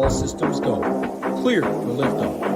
All systems go. Clear for liftoff.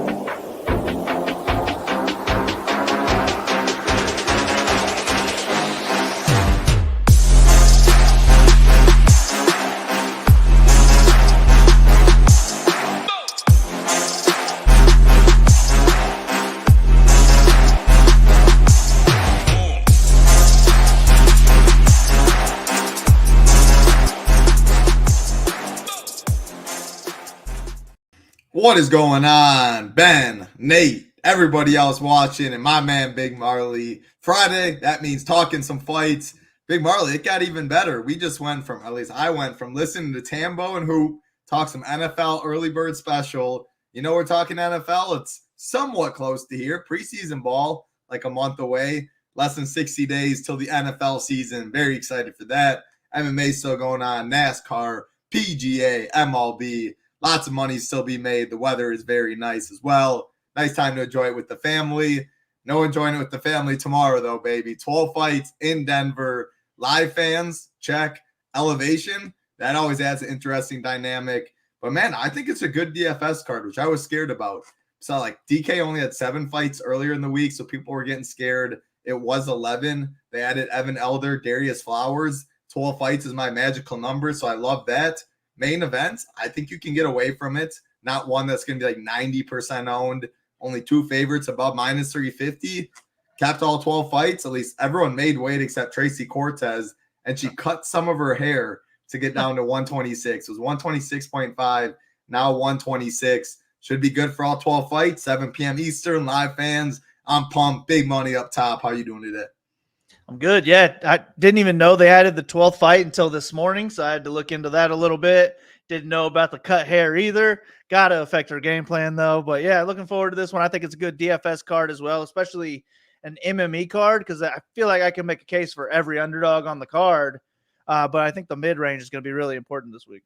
What is going on? Ben, Nate, everybody else watching, and my man Big Marley. Friday, that means talking some fights. Big Marley, it got even better. We just went from, at least I went from listening to Tambo and Hoop, talk some NFL early bird special. You know, we're talking NFL. It's somewhat close to here. Preseason ball, like a month away. Less than 60 days till the NFL season. Very excited for that. MMA still going on. NASCAR, PGA, MLB. Lots of money still be made. The weather is very nice as well. Nice time to enjoy it with the family. No enjoying it with the family tomorrow, though, baby. 12 fights in Denver. Live fans, check. Elevation, that always adds an interesting dynamic. But, man, I think it's a good DFS card, which I was scared about. So, like, DK only had 7 fights earlier in the week, so people were getting scared. It was 11. They added Evan Elder, Darius Flowers. 12 fights is my magical number, so I love that. Main event, I think you can get away from it. Not one that's going to be like 90% owned. Only 2 favorites above minus 350. Capped all 12 fights. At least everyone made weight except Tracy Cortez. And she cut some of her hair to get down to 126. It was 126.5. Now 126. Should be good for all 12 fights. 7 p.m. Eastern. Live fans. I'm pumped. Big money up top. How you doing today? I'm good. Yeah, I didn't even know they added the 12th fight until this morning, so I had to look into that a little bit. Didn't know about the cut hair either. Got to affect her game plan, though. But, yeah, looking forward to this one. I think it's a good DFS card as well, especially an MME card, because I feel like I can make a case for every underdog on the card. But I think the mid-range is going to be really important this week.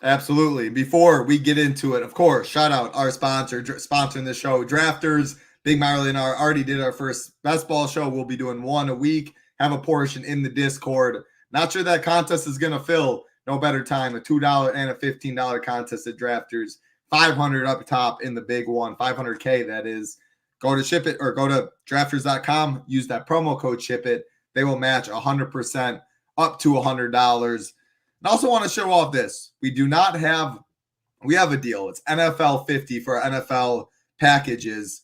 Absolutely. Before we get into it, of course, shout out our sponsor, sponsoring the show, Drafters. Big Marley and I already did our first best ball show. We'll be doing one a week. Have a portion in the Discord. Not sure that contest is going to fill. No better time. A $2 and a $15 contest at Drafters. 500 up top in the big one. 500K, that is. Go to SHIPIT or go to drafters.com. Use that promo code SHIPIT. They will match 100% up to $100. I also want to show off this. We have a deal. It's NFL 50 for NFL packages.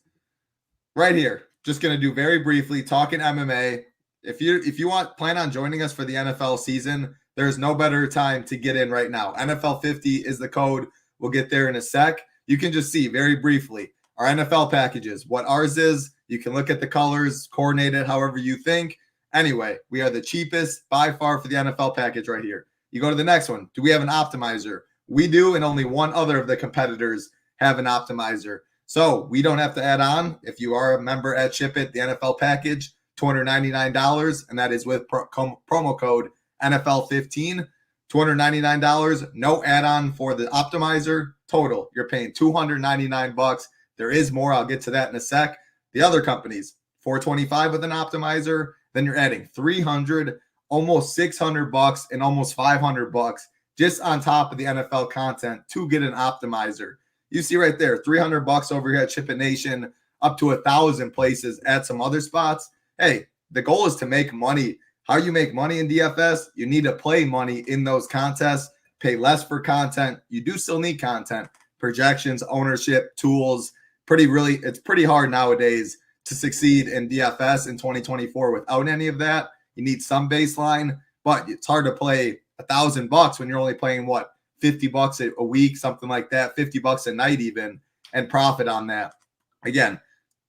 Right here. Just going to do very briefly, talking MMA. If you plan on joining us for the NFL season, there's no better time to get in right now. NFL 50 is the code. We'll get there in a sec. You can just see very briefly our NFL packages. What ours is, you can look at the colors, coordinate it however you think. Anyway, we are the cheapest by far for the NFL package right here. You go to the next one. Do we have an optimizer? We do, and only one other of the competitors have an optimizer. So we don't have to add on. If you are a member at SHIPIT, the NFL package, $299, and that is with promo code NFL15. $299, no add-on for the optimizer. Total, you're paying $299. There is more. I'll get to that in a sec. The other companies, $425 with an optimizer. Then you're adding $300, almost $600, and almost $500 just on top of the NFL content to get an optimizer. You see right there, $300 over here at SHIPIT Nation, up to 1,000 places at some other spots. Hey, the goal is to make money. How you make money in DFS, you need to play money in those contests, pay less for content. You do still need content, projections, ownership, tools. It's pretty hard nowadays to succeed in DFS in 2024 without any of that. You need some baseline, but it's hard to play $1,000 when you're only playing $50 a week, something like that, $50 a night even, and profit on that. Again,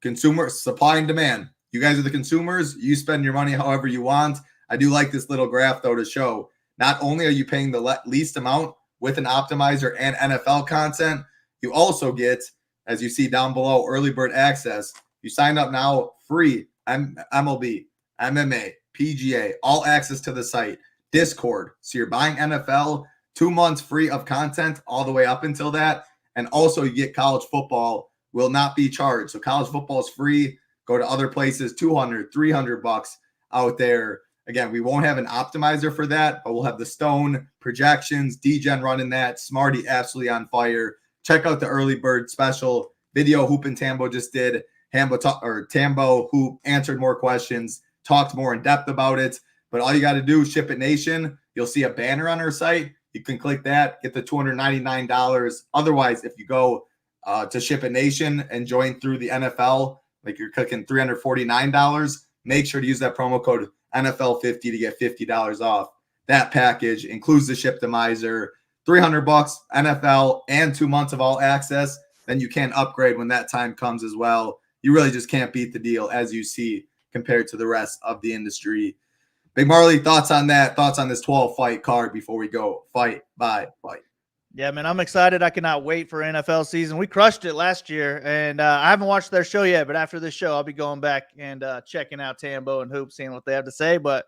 consumer supply and demand. You guys are the consumers. You spend your money however you want. I do like this little graph, though, to show not only are you paying the least amount with an optimizer and NFL content, you also get, as you see down below, early bird access. You sign up now, free MLB, MMA, PGA, all access to the site, Discord. So you're buying NFL, 2 months free of content all the way up until that. And also you get college football will not be charged. So college football is free. Go to other places, $200, $300 out there. Again, we won't have an optimizer for that, but we'll have the Stone projections, DGen running that, Smarty absolutely on fire. check out the early bird special video Hoop and Tambo just did. Tambo, who answered more questions, talked more in depth about it. But all you got to do is Ship It Nation. You'll see a banner on our site. You can click that, get the $299. Otherwise, if you go to Ship It Nation and join through the NFL, like you're clicking $349, make sure to use that promo code NFL50 to get $50 off. That package includes the Shiptimizer, $300 NFL, and 2 months of all access. Then you can upgrade when that time comes as well. You really just can't beat the deal, as you see, compared to the rest of the industry. Big Marley, thoughts on that? Thoughts on this 12-fight card before we go fight by fight? Yeah, man, I'm excited. I cannot wait for NFL season. We crushed it last year, and I haven't watched their show yet, but after this show, I'll be going back and checking out Tambo and Hoop, seeing what they have to say. But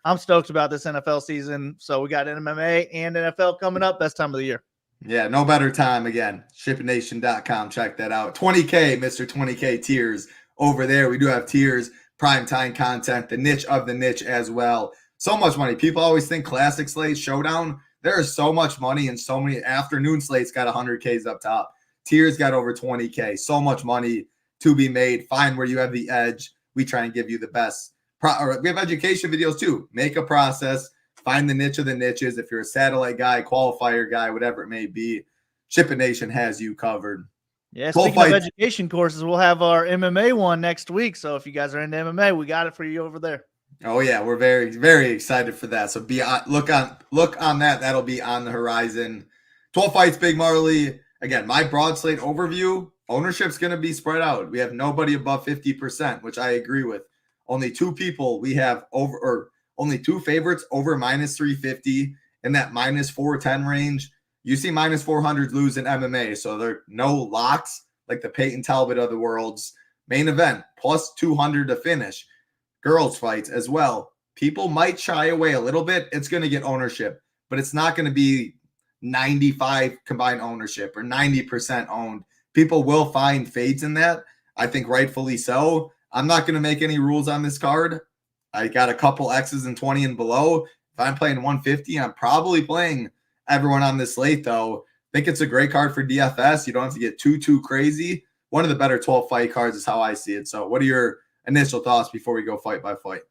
I'm stoked about this NFL season. So we got MMA and NFL coming up. Best time of the year. Yeah, no better time. Again, shipnation.com. Check that out. 20K, Mr. 20K tiers over there. We do have tiers, primetime content, the niche of the niche as well. So much money. People always think classic slate, showdown. There is so much money, and so many afternoon slates got 100Ks up top. Tiers got over 20K. So much money to be made. Find where you have the edge. We try and give you the best. We have education videos too. Make a process. Find the niche of the niches. If you're a satellite guy, qualifier guy, whatever it may be, Ship It Nation has you covered. Yeah, speaking of education courses, we'll have our MMA one next week. So if you guys are into MMA, we got it for you over there. Oh yeah, we're very, very excited for that. So look on that. That'll be on the horizon. 12 fights, Big Marley. Again, my broad slate overview. Ownership's going to be spread out. We have nobody above 50%, which I agree with. Only two people we have over, or only two favorites over minus 350 in that minus 410 range. You see minus 400s lose in MMA, so there are no locks like the Peyton Talbot of the world's main event, plus 200 to finish. Girls fights as well. People might shy away a little bit. It's going to get ownership, but it's not going to be 95 combined ownership or 90% owned. People will find fades in that. I think rightfully so. I'm not going to make any rules on this card. I got a couple X's and 20 and below. If I'm playing 150, I'm probably playing everyone on this slate, though. I think it's a great card for DFS. You don't have to get too crazy. One of the better 12 fight cards is how I see it. So what are your initial thoughts before we go fight by fight?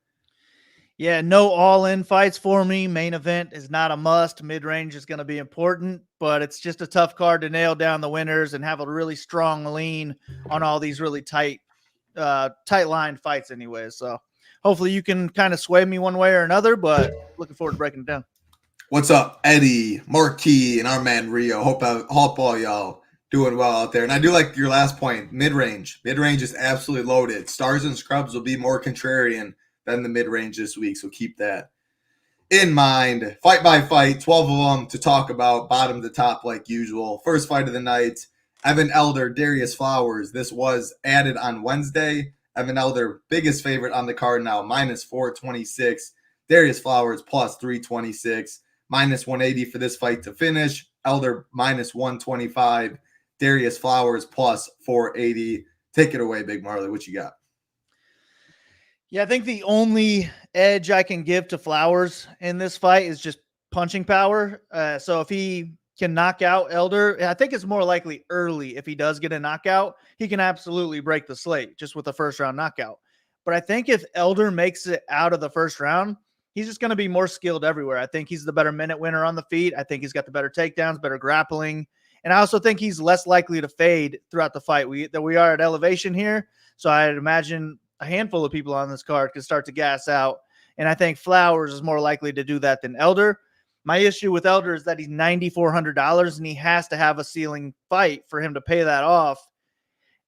Yeah, no all-in fights for me. Main event is not a must. Mid-range is going to be important, but it's just a tough card to nail down the winners and have a really strong lean on all these really tight line fights anyway. So hopefully you can kind of sway me one way or another, but looking forward to breaking it down. What's up, Eddie, Marquis, and our man Rio? Hope all y'all doing well out there. And I do like your last point, mid-range. Mid-range is absolutely loaded. Stars and scrubs will be more contrarian than the mid-range this week, so keep that in mind. Fight by fight, 12 of them to talk about, bottom to top like usual. First fight of the night, Evan Elder, Darius Flowers. This was added on Wednesday. Evan Elder, biggest favorite on the card now, minus 426. Darius Flowers, plus 326. Minus 180 for this fight to finish. Elder, minus 125. Darius Flowers, plus 480. Take it away, Big Marley. What you got? Yeah, I think the only edge I can give to Flowers in this fight is just punching power. So if he can knock out Elder, I think it's more likely early. If he does get a knockout, he can absolutely break the slate just with a first-round knockout. But I think if Elder makes it out of the first round, he's just going to be more skilled everywhere. I think he's the better minute winner on the feet. I think he's got the better takedowns, better grappling. And I also think he's less likely to fade throughout the fight. We are at elevation here, so I'd imagine a handful of people on this card could start to gas out. And I think Flowers is more likely to do that than Elder. My issue with Elder is that he's $9,400 and he has to have a ceiling fight for him to pay that off.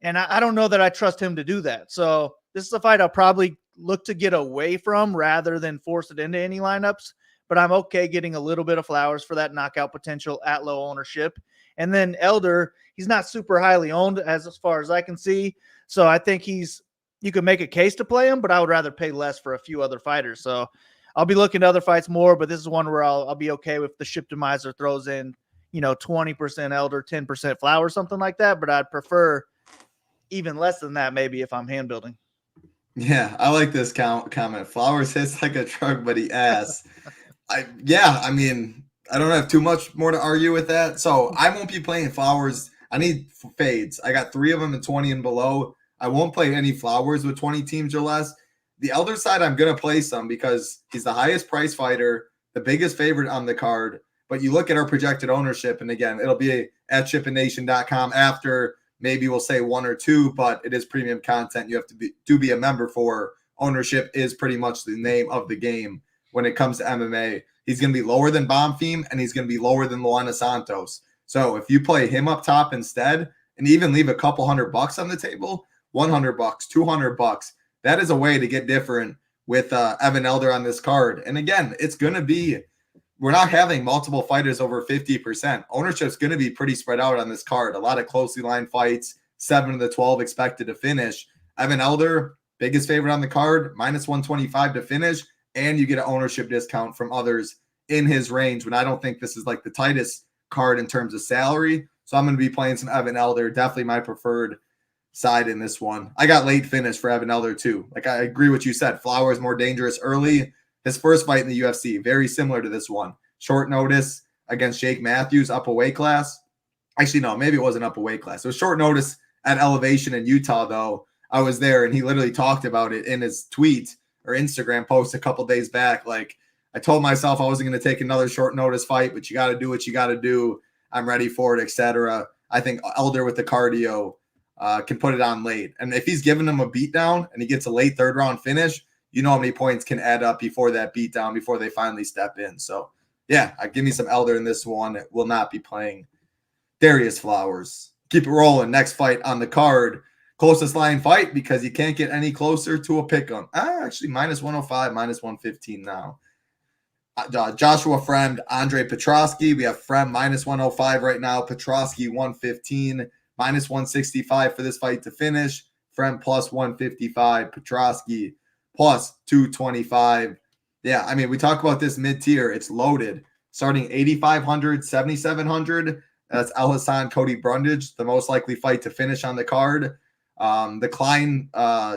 And I don't know that I trust him to do that. So this is a fight I'll probably look to get away from rather than force it into any lineups. But I'm okay getting a little bit of Flowers for that knockout potential at low ownership. And then Elder, he's not super highly owned as far as I can see. So I think you could make a case to play him, but I would rather pay less for a few other fighters. So I'll be looking at other fights more, but this is one where I'll be okay if the Shiptimizer throws in, 20% Elder, 10% Flower, something like that. But I'd prefer even less than that, maybe, if I'm hand building. Yeah, I like this comment. Flowers hits like a truck, but he ass. I don't have too much more to argue with that. So I won't be playing Flowers I need fades. I got 3 of them in 20 and below. I won't play any flowers with 20 teams or less. The elder side, I'm going to play some because he's the highest price fighter, the biggest favorite on the card. But you look at our projected ownership, and again, it'll be at shipitnation.com after maybe we'll say 1 or 2, but it is premium content. You have to be a member for. Ownership is pretty much the name of the game when it comes to MMA. He's going to be lower than Bonfim, and he's going to be lower than Santos. So if you play him up top instead and even leave a couple $100 on the table, $100, $200, that is a way to get different with Evan Elder on this card. And again, it's going to be, we're not having multiple fighters over 50%. Ownership is going to be pretty spread out on this card. A lot of closely lined fights, 7 of the 12 expected to finish. Evan Elder, biggest favorite on the card, minus 125 to finish, and you get an ownership discount from others in his range when I don't think this is like the tightest card in terms of salary. So I'm going to be playing some Evan Elder, definitely my preferred side in this one. I got late finish for Evan Elder too. Like I agree what you said. Flower is more dangerous early. His first fight in the UFC, very similar to this one. Short notice against Jake Matthews, up a weight class. Actually, no, maybe it wasn't up a weight class. It was short notice at Elevation in Utah, though. I was there, and he literally talked about it in his tweet or Instagram post a couple days back. Like, I told myself I wasn't going to take another short notice fight, but you got to do what you got to do. I'm ready for it, etc. I think Elder with the cardio can put it on late. And if he's giving him a beatdown and he gets a late third round finish, you know how many points can add up before that beatdown, before they finally step in. So, yeah, give me some Elder in this one. It will not be playing Darius Flowers. Keep it rolling. Next fight on the card. Closest line fight because you can't get any closer to a pick 'em. Actually, minus 105, minus 115 now. Joshua Fremd, Andre Petroski. We have Fremd minus 105 right now. Petroski 115, minus 165 for this fight to finish. Fremd plus 155. Petroski plus 225. Yeah, I mean, we talk about this mid-tier. It's loaded. Starting 8,500, 7,700. That's Alhassan, Cody Brundage, the most likely fight to finish on the card. The Klein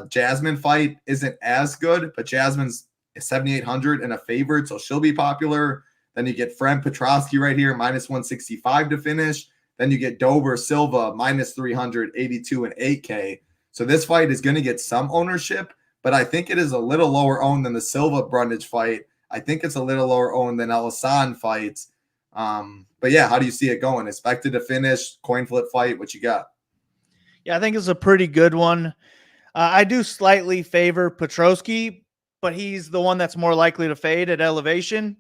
Jasmine fight isn't as good, but Jasmine's 7,800 and a favorite, so she'll be popular. Then you get Fremd Petroski right here, minus 165 to finish. Then you get Dober Silva, minus 300, 82 and 8K. So this fight is going to get some ownership, but I think it is a little lower owned than the Silva Brundage fight. I think it's a little lower owned than Alhassan fights. But yeah, how do you see it going? Expected to finish, coin flip fight, what you got? Yeah, I think it's a pretty good one. I do slightly favor Petroski, but he's the one that's more likely to fade at elevation.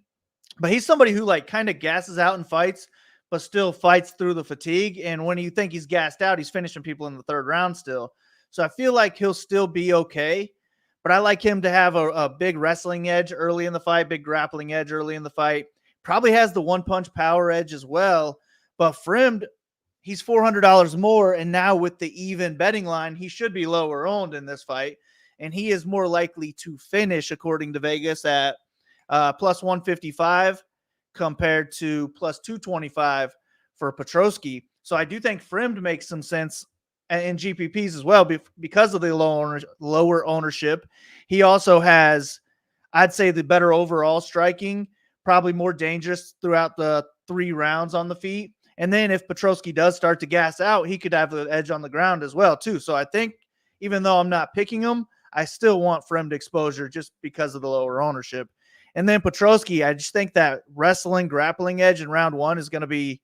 But he's somebody who like kind of gasses out in fights, but still fights through the fatigue. And when you think he's gassed out, he's finishing people in the third round still. So I feel like he'll still be okay. But I like him to have a big wrestling edge early in the fight, big grappling edge early in the fight. Probably has the one-punch power edge as well. But Fremd, he's $400 more, and now with the even betting line, he should be lower owned in this fight, and he is more likely to finish, according to Vegas, at plus 155 compared to plus 225 for Petroski. So I do think Fremd makes some sense in GPPs as well because of the lower ownership. He also has, I'd say, the better overall striking, probably more dangerous throughout the 3 rounds on the feet. And then if Petroski does start to gas out, he could have the edge on the ground as well, too. So I think even though I'm not picking him, I still want Fremd exposure just because of the lower ownership. And then Petroski, I just think that wrestling, grappling edge in round 1 is going to be,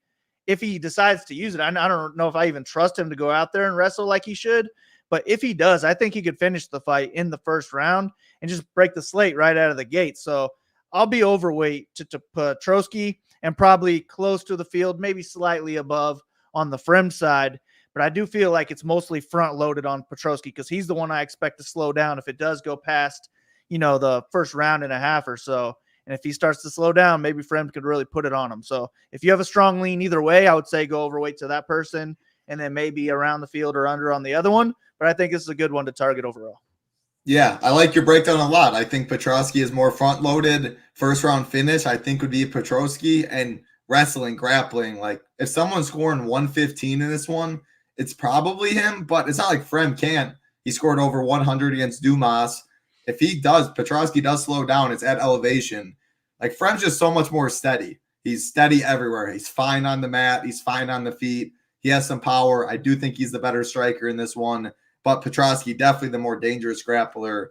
if he decides to use it, I don't know if I even trust him to go out there and wrestle like he should. But if he does, I think he could finish the fight in the first round and just break the slate right out of the gate. So I'll be overweight to Petroski and probably close to the field, maybe slightly above on the Fremd side. But I do feel like it's mostly front-loaded on Petroski because he's the one I expect to slow down if it does go past, the first round and a half or so. And if he starts to slow down, maybe Fremd could really put it on him. So if you have a strong lean either way, I would say go overweight to that person and then maybe around the field or under on the other one. But I think this is a good one to target overall. Yeah, I like your breakdown a lot. I think Petroski is more front-loaded. First round finish, I think, would be Petroski. And wrestling, grappling, like if someone's scoring 115 in this one, it's probably him. But it's not like Fremd can't. He scored over 100 against Dumas. If he does, Petroski does slow down. It's at elevation. Like Fremd's just so much more steady. He's steady everywhere. He's fine on the mat. He's fine on the feet. He has some power. I do think he's the better striker in this one, but Petroski definitely the more dangerous grappler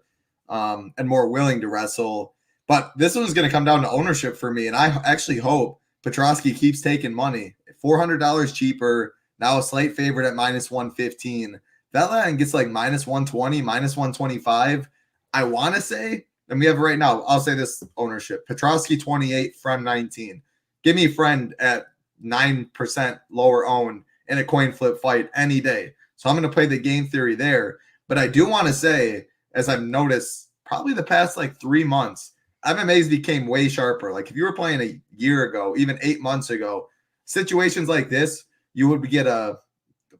and more willing to wrestle. But this one's going to come down to ownership for me, and I actually hope Petroski keeps taking money. $400 cheaper, now a slight favorite at minus 115. That line gets like minus 120, minus 125. I want to say, and we have it right now, I'll say this ownership. Petroski 28, Friend 19. Give me Friend at 9% lower owned in a coin flip fight any day. So I'm going to play the game theory there. But I do want to say, as I've noticed probably the past like 3 months, MMAs became way sharper. Like if you were playing a year ago, even 8 months ago, situations like this, you would get a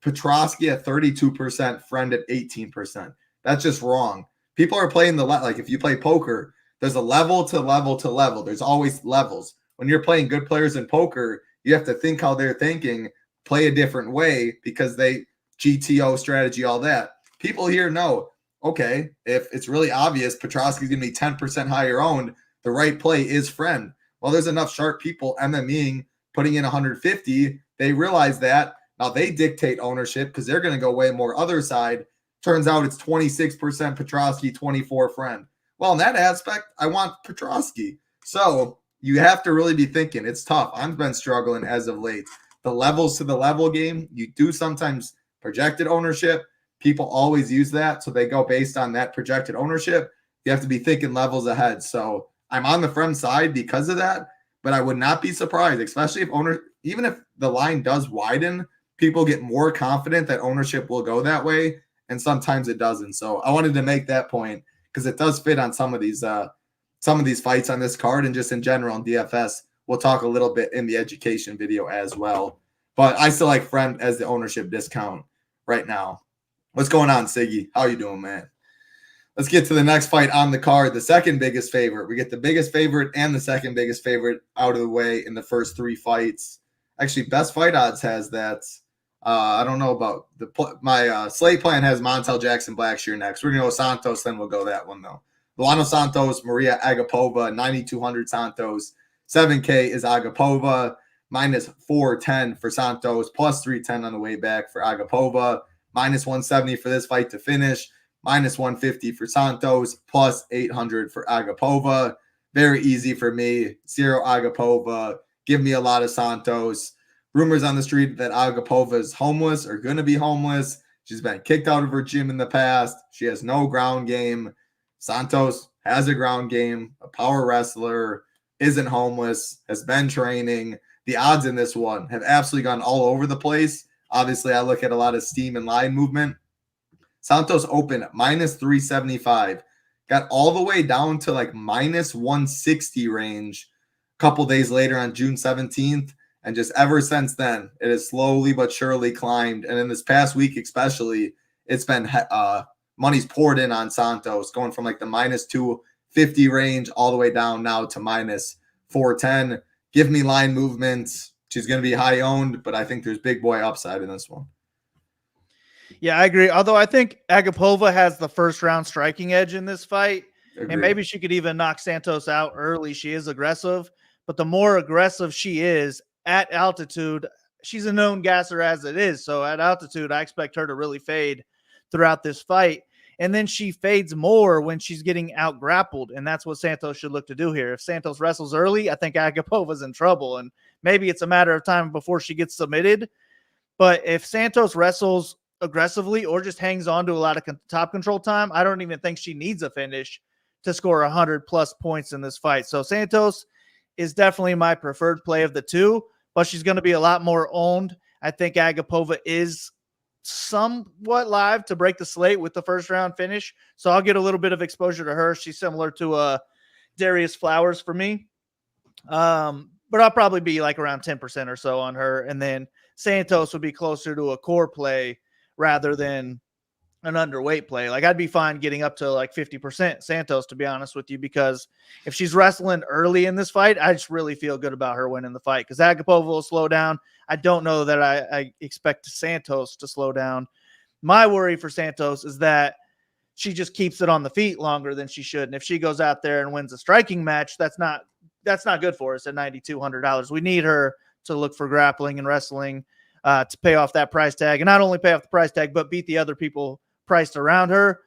Petroski at 32%, Friend at 18%. That's just wrong. People are playing like if you play poker, there's a level to level to level. There's always levels. When you're playing good players in poker, you have to think how they're thinking, play a different way because they GTO strategy, all that. People here know, okay, if it's really obvious Petroski's going to be 10% higher owned, the right play is Friend. Well, there's enough sharp people MMEing, putting in 150. They realize that. Now they dictate ownership because they're going to go way more other side. Turns out it's 26% Petroski, 24 Friend. Well, in that aspect, I want Petroski. So you have to really be thinking. It's tough. I've been struggling as of late. The levels to the level game, you do sometimes projected ownership. People always use that. So they go based on that projected ownership. You have to be thinking levels ahead. So I'm on the Friend side because of that. But I would not be surprised, especially if even if the line does widen, people get more confident that ownership will go that way. And sometimes it doesn't. So I wanted to make that point because it does fit on some of these fights on this card and just in general in DFS. We'll talk a little bit in the education video as well. But I still like Friend as the ownership discount right now. What's going on, Siggy? How you doing, man? Let's get to the next fight on the card, the second biggest favorite. We get the biggest favorite and the second biggest favorite out of the way in the first 3 fights. Actually, Best Fight Odds has that. I don't know about my slate plan has Montel Jackson BlackShear next. We're going to go Santos, then we'll go that one, though. Luano Santos, Maria Agapova, 9,200 Santos. 7K is Agapova, minus 410 for Santos, plus 310 on the way back for Agapova, minus 170 for this fight to finish, minus 150 for Santos, plus 800 for Agapova. Very easy for me. 0 Agapova. Give me a lot of Santos. Rumors on the street that Agapova is homeless or going to be homeless. She's been kicked out of her gym in the past. She has no ground game. Santos has a ground game, a power wrestler, isn't homeless, has been training. The odds in this one have absolutely gone all over the place. Obviously, I look at a lot of steam and line movement. Santos opened at minus 375, got all the way down to like minus 160 range a couple days later on June 17th. And just ever since then, it has slowly but surely climbed. And in this past week especially, it's been money's poured in on Santos, going from like the minus 250 range all the way down now to minus 410. Give me line movements. She's going to be high owned, but I think there's big boy upside in this one. Yeah, I agree. Although I think Agapova has the first round striking edge in this fight. Agreed. And maybe she could even knock Santos out early. She is aggressive, but the more aggressive she is at altitude, she's a known gasser as it is. So at altitude, I expect her to really fade throughout this fight. And then she fades more when she's getting out grappled. And that's what Santos should look to do here. If Santos wrestles early, I think Agapova's in trouble. And maybe it's a matter of time before she gets submitted. But if Santos wrestles aggressively or just hangs on to a lot of top control time, I don't even think she needs a finish to score 100+ points in this fight. So Santos is definitely my preferred play of the two, but she's going to be a lot more owned. I think Agapova is somewhat live to break the slate with the first round finish. So I'll get a little bit of exposure to her. She's similar to Darius Flowers for me. But I'll probably be like around 10% or so on her. And then Santos would be closer to a core play rather than an underweight play. Like I'd be fine getting up to like 50% Santos, to be honest with you, because if she's wrestling early in this fight, I just really feel good about her winning the fight because Agapova will slow down. I don't know that I expect Santos to slow down. My worry for Santos is that she just keeps it on the feet longer than she should. And if she goes out there and wins a striking match, that's not good for us at $9,200. We need her to look for grappling and wrestling. to pay off that price tag, and not only pay off the price tag, but beat the other people priced around her.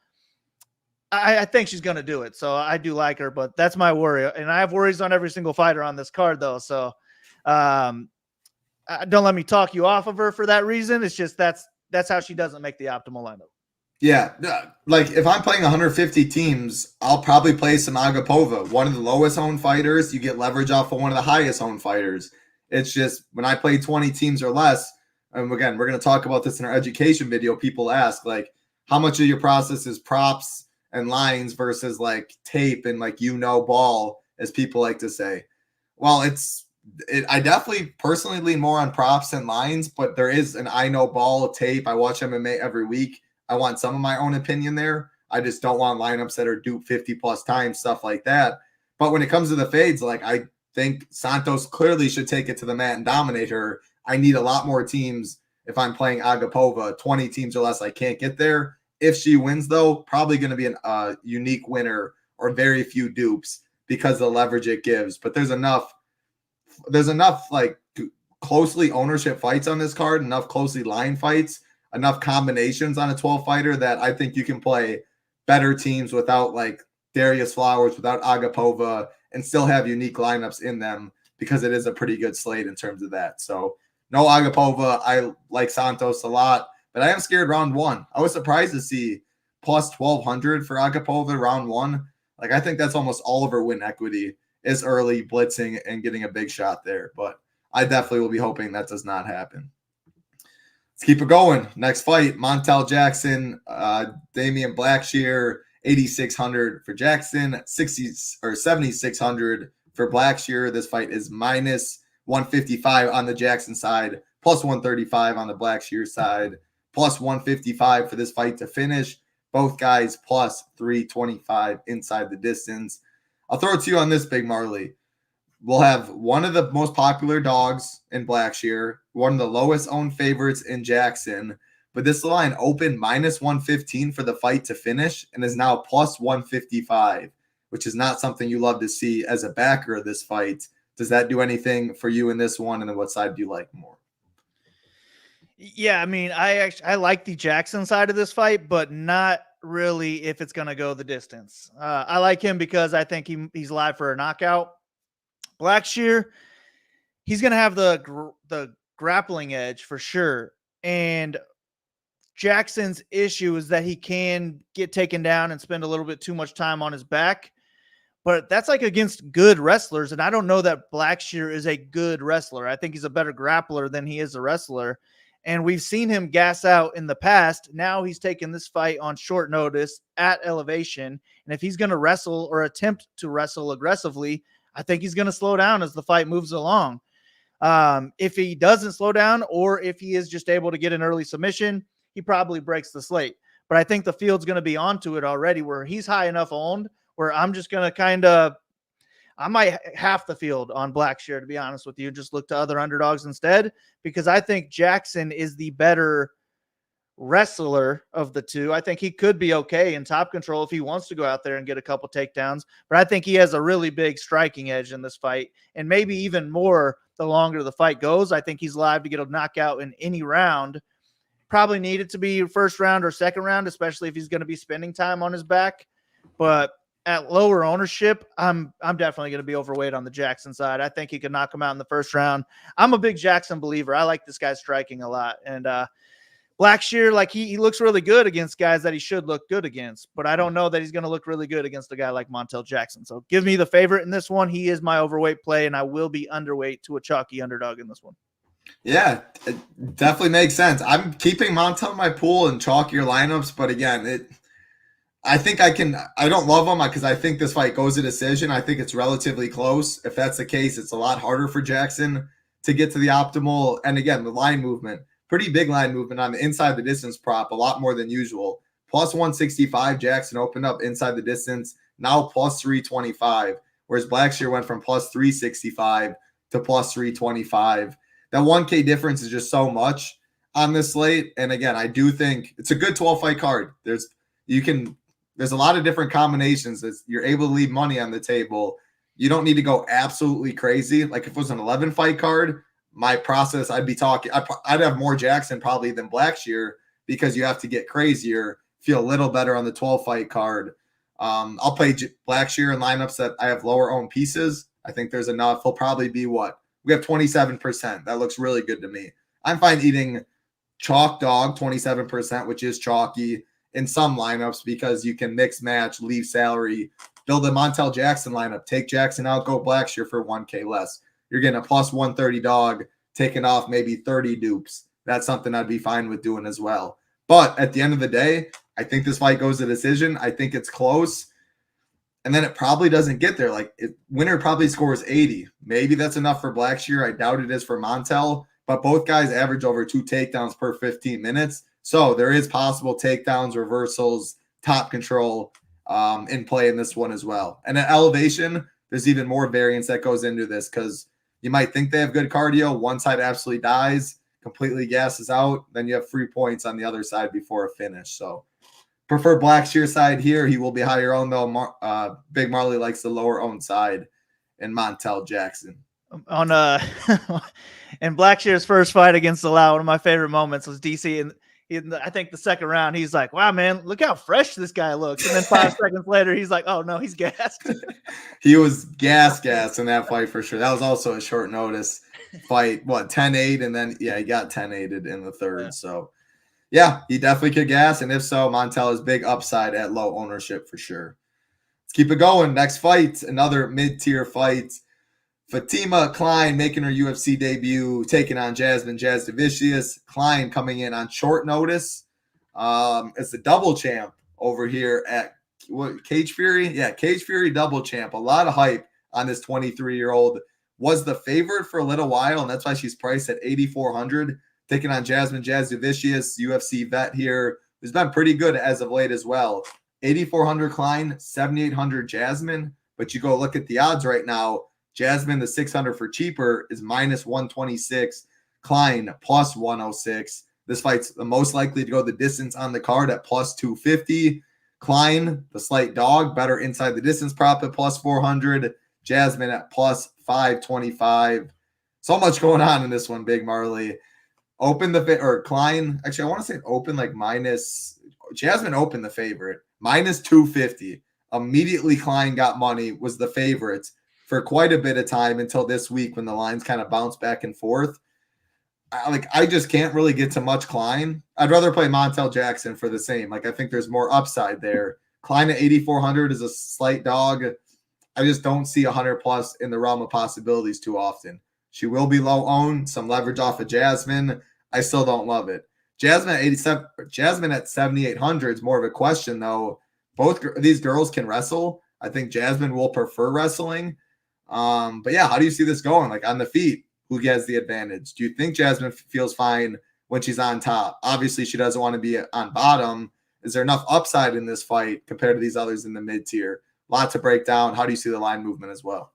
I think she's going to do it. So I do like her, but that's my worry. And I have worries on every single fighter on this card, though. So don't let me talk you off of her for that reason. It's just that's how she doesn't make the optimal lineup. Yeah, like if I'm playing 150 teams, I'll probably play some Agapova, one of the lowest owned fighters. You get leverage off of one of the highest owned fighters. It's just when I play 20 teams or less, and again, we're going to talk about this in our education video. People ask, like, how much of your process is props and lines versus like tape and like, ball, as people like to say. Well, I definitely personally lean more on props and lines, but there is an ball tape. I watch MMA every week. I want some of my own opinion there. I just don't want lineups that are duped 50 plus times, stuff like that. But when it comes to the fades, like I think Santos clearly should take it to the mat and dominate her. I need a lot more teams if I'm playing Agapova. 20 teams or less, I can't get there. If she wins, though, probably going to be a unique winner or very few dupes because of the leverage it gives. But there's enough like closely ownership fights on this card, enough closely line fights, enough combinations on a 12 fighter that I think you can play better teams without like Darius Flowers, without Agapova, and still have unique lineups in them because it is a pretty good slate in terms of that. So no Agapova. I like Santos a lot. But I am scared round one. I was surprised to see plus 1,200 for Agapova round one. Like, I think that's almost all of her win equity is early blitzing and getting a big shot there. But I definitely will be hoping that does not happen. Let's keep it going. Next fight, Montel Jackson, Damian BlackShear, 8,600 for Jackson, 7,600 for BlackShear. This fight is minus 155 on the Jackson side, plus 135 on the BlackShear side. Plus 155 for this fight to finish. Both guys plus 325 inside the distance. I'll throw it to you on this, Big Marley. We'll have one of the most popular dogs in BlackShear, one of the lowest owned favorites in Jackson. But this line opened minus 115 for the fight to finish and is now plus 155, which is not something you love to see as a backer of this fight. Does that do anything for you in this one? And then what side do you like more? Yeah, I mean, I like the Jackson side of this fight, but not really if it's going to go the distance. I like him because I think he's live for a knockout. BlackShear, he's going to have the grappling edge for sure. And Jackson's issue is that he can get taken down and spend a little bit too much time on his back. But that's like against good wrestlers. And I don't know that BlackShear is a good wrestler. I think he's a better grappler than he is a wrestler. And we've seen him gas out in the past. Now he's taken this fight on short notice at elevation. And if he's going to wrestle or attempt to wrestle aggressively, I think he's going to slow down as the fight moves along. If he doesn't slow down or if he is just able to get an early submission, he probably breaks the slate. But I think the field's going to be onto it already where he's high enough owned where I'm just going to I might half the field on BlackShear, to be honest with you. Just look to other underdogs instead, because I think Jackson is the better wrestler of the two. I think he could be okay in top control if he wants to go out there and get a couple takedowns, but I think he has a really big striking edge in this fight, and maybe even more the longer the fight goes. I think he's live to get a knockout in any round. Probably need it to be first round or second round, especially if he's going to be spending time on his back. But at lower ownership, I'm definitely going to be overweight on the Jackson side. I think he could knock him out in the first round. I'm a big Jackson believer. I like this guy striking a lot. And BlackShear, like he looks really good against guys that he should look good against, but I don't know that he's going to look really good against a guy like Montel Jackson. So give me the favorite in this one. He is my overweight play, and I will be underweight to a chalky underdog in this one. Yeah, it definitely makes sense. I'm keeping Montel in my pool and chalkier lineups, but again, I think I don't love him because I think this fight goes to decision. I think it's relatively close. If that's the case, it's a lot harder for Jackson to get to the optimal. And again, the line movement, pretty big line movement on the inside the distance prop, a lot more than usual. Plus 165, Jackson opened up inside the distance, now plus 325, whereas BlackShear went from plus 365 to plus 325. That 1K difference is just so much on this slate. And again, I do think it's a good 12-fight card. There's a lot of different combinations that you're able to leave money on the table. You don't need to go absolutely crazy. Like if it was an 11-fight card, my process, I'd have more Jackson probably than BlackShear because you have to get crazier, feel a little better on the 12 fight card. I'll play BlackShear in lineups that I have lower owned pieces. I think there's enough. He'll probably be we have 27%. That looks really good to me. I'm fine eating chalk dog 27%, which is chalky in some lineups because you can mix match, leave salary, build a Montel Jackson lineup, take Jackson out, go BlackShear for 1K less. You're getting a plus 130 dog, taking off maybe 30 dupes. That's something I'd be fine with doing as well. But at the end of the day, I think this fight goes to decision. I think it's close. And then it probably doesn't get there. Winner probably scores 80. Maybe that's enough for BlackShear. I doubt it is for Montel. But both guys average over 2 takedowns per 15 minutes. So there is possible takedowns, reversals, top control in play in this one as well. And at elevation, there's even more variance that goes into this because you might think they have good cardio. One side absolutely dies, completely gasses out. Then you have 3 points on the other side before a finish. So prefer BlackShear side here. He will be higher owned though. Big Marley likes the lower owned side and Montel Jackson. On in BlackShear's first fight against Salah, one of my favorite moments was DC, and I think the second round, he's like, "Wow, man, look how fresh this guy looks." And then 5 seconds later, he's like, "Oh no, he's gassed." He was gassed in that fight for sure. That was also a short notice fight. 10-8, and then he got 10-8'd in the third. Yeah. So yeah, he definitely could gas, and if so, Montel is big upside at low ownership for sure. Let's keep it going. Next fight, another mid-tier fight. Fatima Klein making her UFC debut, taking on Jazudicious. Klein coming in on short notice. It's the double champ over here at Cage Fury? Yeah, Cage Fury double champ. A lot of hype on this 23-year-old. Was the favorite for a little while, and that's why she's priced at 8,400. Taking on Jazudicious, UFC vet here, who's been pretty good as of late as well. 8,400 Klein, 7,800 Jasmine. But you go look at the odds right now. Jasmine, the 600 for cheaper, is minus 126. Klein, plus 106. This fight's the most likely to go the distance on the card at plus 250. Klein, the slight dog, better inside the distance prop at plus 400. Jasmine at plus 525. So much going on in this one, Big Marley. Klein, actually, I want to say open minus. Jasmine opened the favorite, minus 250. Immediately, Klein got money, was the favorite for quite a bit of time until this week when the lines kind of bounce back and forth. I just can't really get to much Klein. I'd rather play Montel Jackson for the same. I think there's more upside there. Klein at 8,400 is a slight dog. I just don't see 100 plus in the realm of possibilities too often. She will be low owned, some leverage off of Jasmine. I still don't love it. Jasmine at 7,800 is more of a question though. Both these girls can wrestle. I think Jasmine will prefer wrestling. But yeah, how do you see this going? On the feet, who gets the advantage? Do you think Jasmine feels fine when she's on top? Obviously, she doesn't want to be on bottom. Is there enough upside in this fight compared to these others in the mid-tier? Lot to break down. How do you see the line movement as well?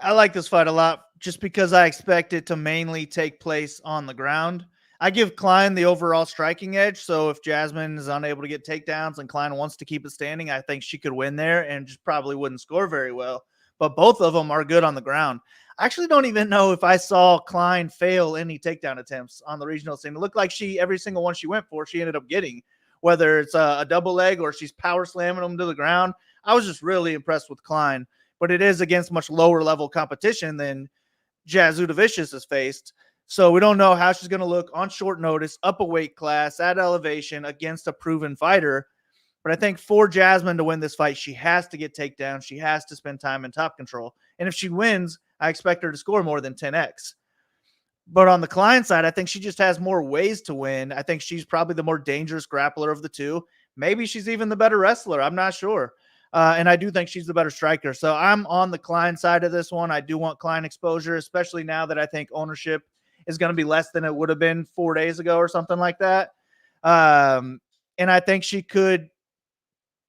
I like this fight a lot just because I expect it to mainly take place on the ground. I give Klein the overall striking edge. So if Jasmine is unable to get takedowns and Klein wants to keep it standing, I think she could win there and just probably wouldn't score very well. But both of them are good on the ground. I actually don't even know if I saw Klein fail any takedown attempts on the regional scene. It looked like every single one she went for, she ended up getting, whether it's a double leg or she's power slamming them to the ground. I was just really impressed with Klein, but it is against much lower level competition than Jazudicious has faced. So we don't know how she's going to look on short notice, up a weight class, at elevation against a proven fighter. But I think for Jasmine to win this fight, she has to get takedowns. She has to spend time in top control. And if she wins, I expect her to score more than 10x. But on the Klein side, I think she just has more ways to win. I think she's probably the more dangerous grappler of the two. Maybe she's even the better wrestler. I'm not sure. And I do think she's the better striker. So I'm on the Klein side of this one. I do want Klein exposure, especially now that I think ownership is going to be less than it would have been 4 days ago or something like that. And I think she could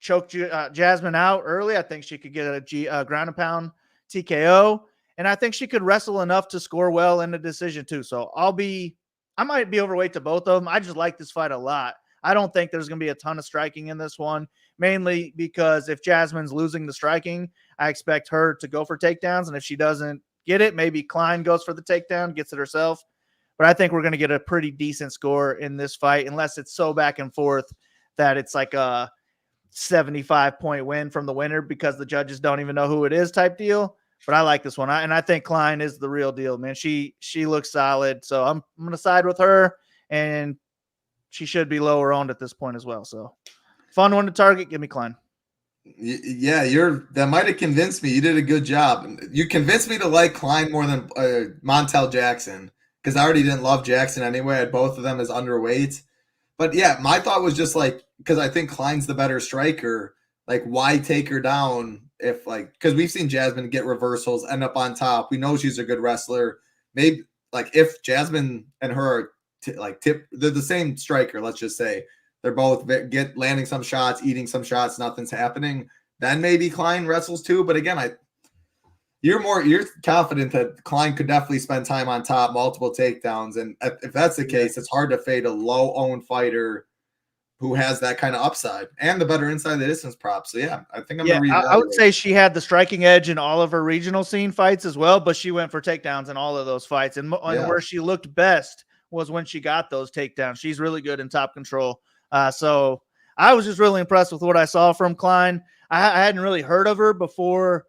choke Jasmine out early. I think she could get a ground and pound TKO. And I think she could wrestle enough to score well in the decision too. So I might be overweight to both of them. I just like this fight a lot. I don't think there's going to be a ton of striking in this one, mainly because if Jasmine's losing the striking, I expect her to go for takedowns. And if she doesn't get it. Maybe Klein goes for the takedown, gets it herself. But I think we're going to get a pretty decent score in this fight, unless it's so back and forth that it's like a 75-point win from the winner because the judges don't even know who it is type deal. But I like this one. I think Klein is the real deal, man. She looks solid. So I'm going to side with her, and she should be lower owned at this point as well. So fun one to target. Give me Klein. Yeah, that might have convinced me. You did a good job. You convinced me to like Klein more than Montel Jackson, because I already didn't love Jackson anyway. I had both of them as underweight. But yeah, my thought was just like, because I think Klein's the better striker, like why take her down if because we've seen Jasmine get reversals, end up on top. We know she's a good wrestler. Maybe if Jasmine and her are they're the same striker, let's just say. They're both landing some shots, eating some shots, nothing's happening. Then maybe Klein wrestles too. But again, you're confident that Klein could definitely spend time on top, multiple takedowns. And if that's the case, it's hard to fade a low-owned fighter who has that kind of upside and the better inside the distance prop. So yeah, I think I'm going to read. I would say she had the striking edge in all of her regional scene fights as well, but she went for takedowns in all of those fights. And where she looked best was when she got those takedowns. She's really good in top control. So I was just really impressed with what I saw from Klein. I hadn't really heard of her before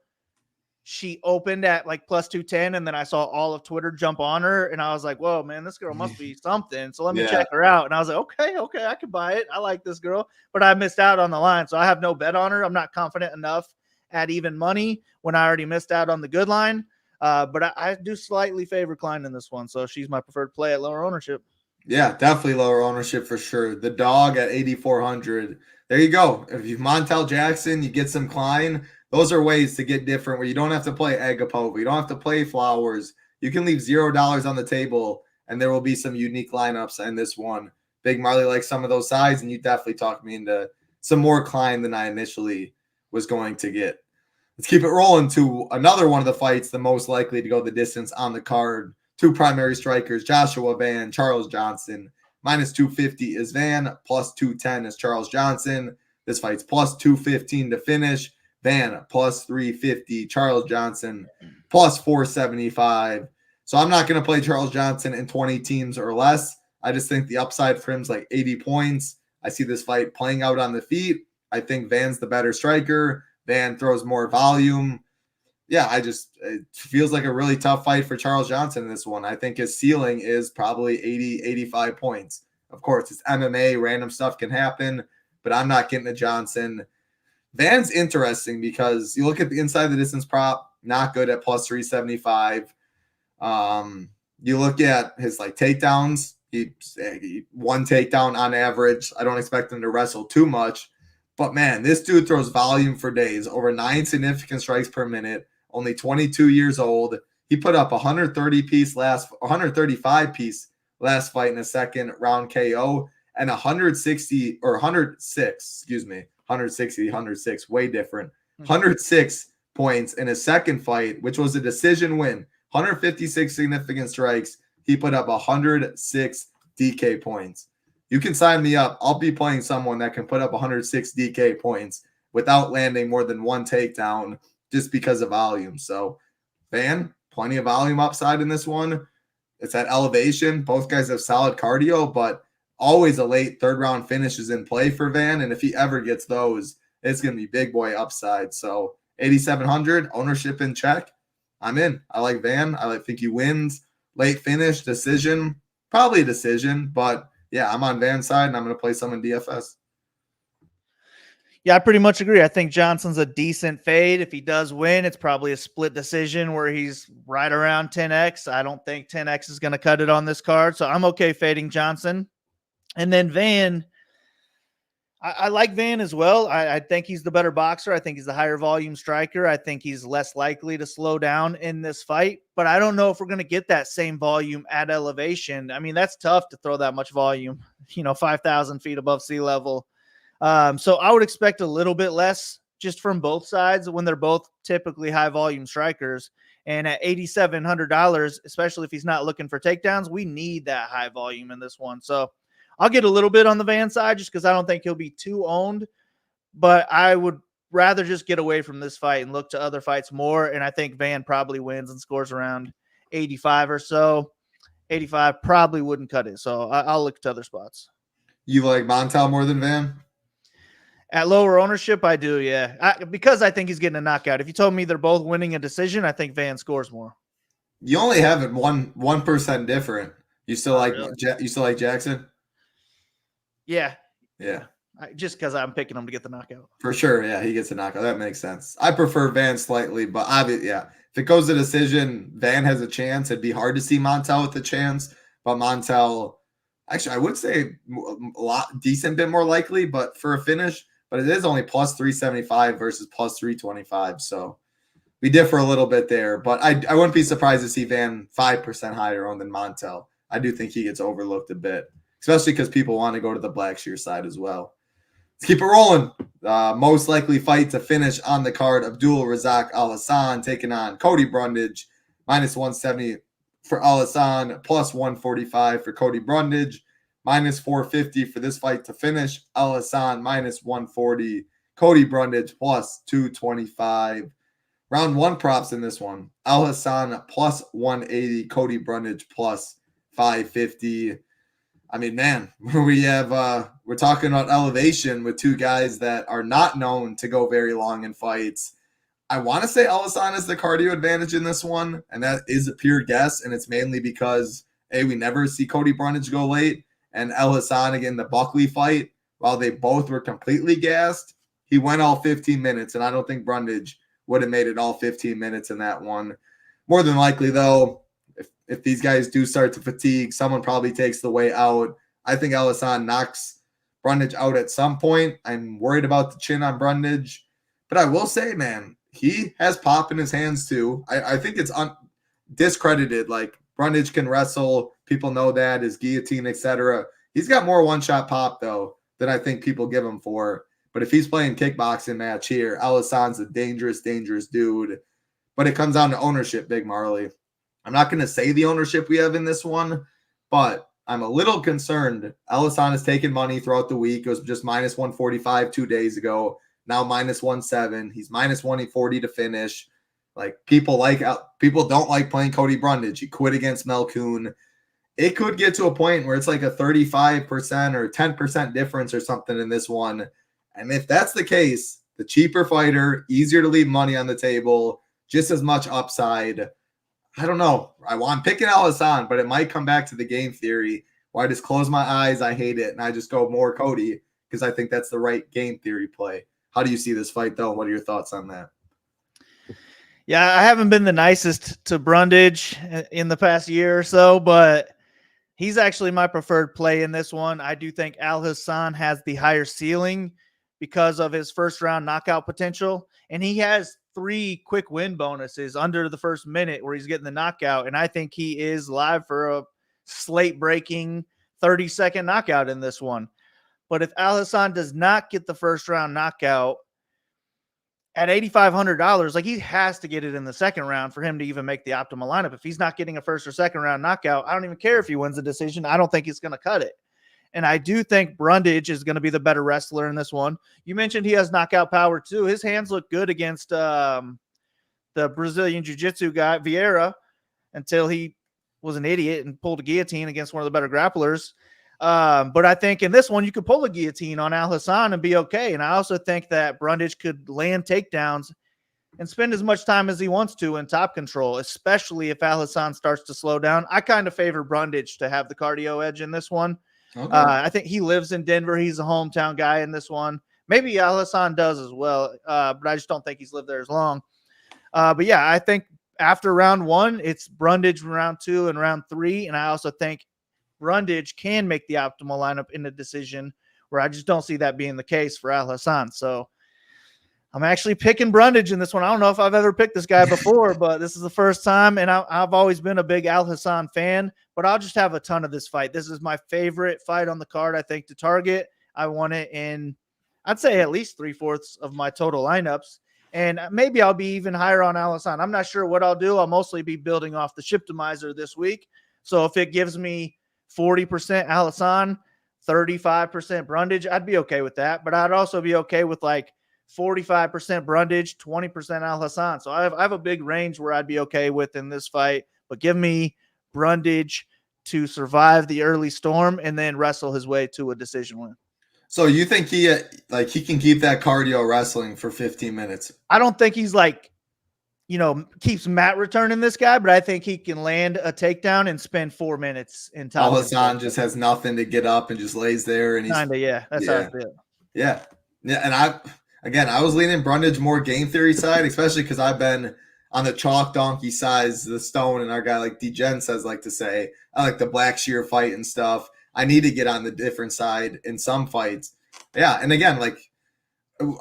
she opened at plus 210, and then I saw all of Twitter jump on her, and I was like, whoa, man, this girl must be something. So let me check her out. And I was like, okay, I could buy it. I like this girl, but I missed out on the line. So I have no bet on her. I'm not confident enough at even money when I already missed out on the good line. But I do slightly favor Klein in this one. So she's my preferred play at lower ownership. Yeah, definitely lower ownership for sure. The dog at 8,400. There you go. If you've Montel Jackson, you get some Klein. Those are ways to get different where you don't have to play Agapova. You don't have to play Flowers. You can leave $0 on the table, and there will be some unique lineups in this one. Big Marley likes some of those sides, and you definitely talked me into some more Klein than I initially was going to get. Let's keep it rolling to another one of the fights, the most likely to go the distance on the card. Two primary strikers, Joshua Van, Charles Johnson. Minus 250 is Van, plus 210 is Charles Johnson. This fight's plus 215 to finish. Van, plus 350. Charles Johnson, plus 475. So I'm not going to play Charles Johnson in 20 teams or less. I just think the upside for him is 80 points. I see this fight playing out on the feet. I think Van's the better striker. Van throws more volume. Yeah, it feels like a really tough fight for Charles Johnson in this one. I think his ceiling is probably 80, 85 points. Of course, it's MMA. Random stuff can happen, but I'm not getting to Johnson. Van's interesting because you look at the inside the distance prop, not good at plus 375. You look at his takedowns. He one takedown on average. I don't expect him to wrestle too much. But man, this dude throws volume for days. Over 9 significant strikes per minute. Only 22 years old. He put up 135 piece last fight in a second round KO, and 160 or 106, excuse me, 106, way different. 106 points in a second fight, which was a decision win. 156 significant strikes. He put up 106 DK points. You can sign me up. I'll be playing someone that can put up 106 DK points without landing more than one takedown just because of volume. So, Van, plenty of volume upside in this one. It's at elevation. Both guys have solid cardio, but always a late third round finish is in play for Van. And if he ever gets those, it's going to be big boy upside. So 8,700 ownership in check. I'm in. I like Van. I think he wins. Late finish, decision, probably a decision, but yeah, I'm on Van's side and I'm going to play some in DFS. Yeah, I pretty much agree. I think Johnson's a decent fade. If he does win, it's probably a split decision where he's right around 10x. I don't think 10x is going to cut it on this card, so I'm okay fading Johnson. And then Van, I like Van as well. I think he's the better boxer. I think he's the higher volume striker. I think he's less likely to slow down in this fight, but I don't know if we're going to get that same volume at elevation. I mean, that's tough to throw that much volume, 5,000 feet above sea level. So I would expect a little bit less just from both sides when they're both typically high volume strikers. And at $8,700, especially if he's not looking for takedowns, we need that high volume in this one. So I'll get a little bit on the Van side just because I don't think he'll be too owned, but I would rather just get away from this fight and look to other fights more. And I think Van probably wins and scores around 85 or so. 85 probably wouldn't cut it. So I'll look to other spots. You like Montel more than Van? At lower ownership, I do, yeah. Because I think he's getting a knockout. If you told me they're both winning a decision, I think Van scores more. You only have it 1% different. You still like really? You still like Jackson? Yeah. Yeah. Just because I'm picking him to get the knockout. For sure, yeah, he gets a knockout. That makes sense. I prefer Van slightly, but obviously, yeah. If it goes to decision, Van has a chance. It'd be hard to see Montel with a chance, but Montel, actually, I would say a decent bit more likely, but for a finish. But it is only plus 375 versus plus 325. So we differ a little bit there. But I wouldn't be surprised to see Van 5% higher owned than Montel. I do think he gets overlooked a bit, especially because people want to go to the BlackShear side as well. Let's keep it rolling. Most likely fight to finish on the card: Abdul Razak Alhassan taking on Cody Brundage. Minus 170 for Alhassan, plus 145 for Cody Brundage. Minus 450 for this fight to finish. Alhassan minus 140. Cody Brundage plus 225. Round one props in this one. Alhassan plus 180. Cody Brundage plus 550. I mean, man, we're talking about elevation with two guys that are not known to go very long in fights. I want to say Alhassan has the cardio advantage in this one, and that is a pure guess, and it's mainly because, we never see Cody Brundage go late, and Alhassan, again, the Buckley fight, while they both were completely gassed, he went all 15 minutes, and I don't think Brundage would have made it all 15 minutes in that one. More than likely, though, if these guys do start to fatigue, someone probably takes the way out. I think Alhassan knocks Brundage out at some point. I'm worried about the chin on Brundage. But I will say, man, he has pop in his hands too. I think it's discredited. Like, Brundage can wrestle. People know that, his guillotine, etc. He's got more one-shot pop, though, than I think people give him for. But if he's playing kickboxing match here, Alhassan's a dangerous, dangerous dude. But it comes down to ownership, Big Marley. I'm not going to say the ownership we have in this one, but I'm a little concerned. Alhassan has taken money throughout the week. It was just minus 145 2 days ago. Now minus 170. He's minus 140 to finish. Like, people don't like playing Cody Brundage. He quit against Mel Kuhn. It could get to a point where it's like a 35% or 10% difference or something in this one. And if that's the case, the cheaper fighter, easier to leave money on the table, just as much upside. I don't know. I'm picking Alhassan, but it might come back to the game theory where I just close my eyes, I hate it, and I just go more Cody because I think that's the right game theory play. How do you see this fight, though? What are your thoughts on that? Yeah, I haven't been the nicest to Brundage in the past year or so, but he's actually my preferred play in this one. I do think Alhassan has the higher ceiling because of his first-round knockout potential, and he has 3 quick win bonuses under the first minute where he's getting the knockout, and I think he is live for a slate-breaking 30-second knockout in this one. But if Alhassan does not get the first-round knockout at $8,500, like, he has to get it in the second round for him to even make the optimal lineup. If he's not getting a first or second round knockout, I don't even care if he wins the decision. I don't think he's going to cut it. And I do think Brundage is going to be the better wrestler in this one. You mentioned he has knockout power too. His hands look good against the Brazilian jiu-jitsu guy, Vieira, until he was an idiot and pulled a guillotine against one of the better grapplers. But I think in this one, you could pull a guillotine on Alhassan and be okay. And I also think that Brundage could land takedowns and spend as much time as he wants to in top control, especially if Alhassan starts to slow down. I kind of favor Brundage to have the cardio edge in this one. Okay. I think he lives in Denver. He's a hometown guy in this one. Maybe Alhassan does as well, but I just don't think he's lived there as long. But yeah, I think after round 1, it's Brundage round 2 and round 3. And I also think Brundage can make the optimal lineup in a decision where I just don't see that being the case for Alhassan. So I'm actually picking Brundage in this one. I don't know if I've ever picked this guy before, but this is the first time, and I've always been a big Alhassan fan, but I'll just have a ton of this fight. This is my favorite fight on the card, I think, to target. I want it in, I'd say, at least 3/4 of my total lineups, and maybe I'll be even higher on Alhassan. I'm not sure what I'll do. I'll mostly be building off the Shiptimizer this week, so if it gives me 40% Alhassan, 35% Brundage, I'd be okay with that, but I'd also be okay with like 45% Brundage, 20% Alhassan. So I have a big range where I'd be okay with in this fight, but give me Brundage to survive the early storm and then wrestle his way to a decision win. So you think he can keep that cardio wrestling for 15 minutes? I don't think he's like, keeps mat returning this guy, but I think he can land a takedown and spend 4 minutes in top. Alhassan just has nothing to get up and just lays there, and he's kind of, that's how I feel. Yeah. And I was leaning Brundage more game theory side, especially because I've been on the chalk donkey size, the stone, and our guy like DGen says like to say, I like the BlackShear fight and stuff. I need to get on the different side in some fights. Yeah, and again, like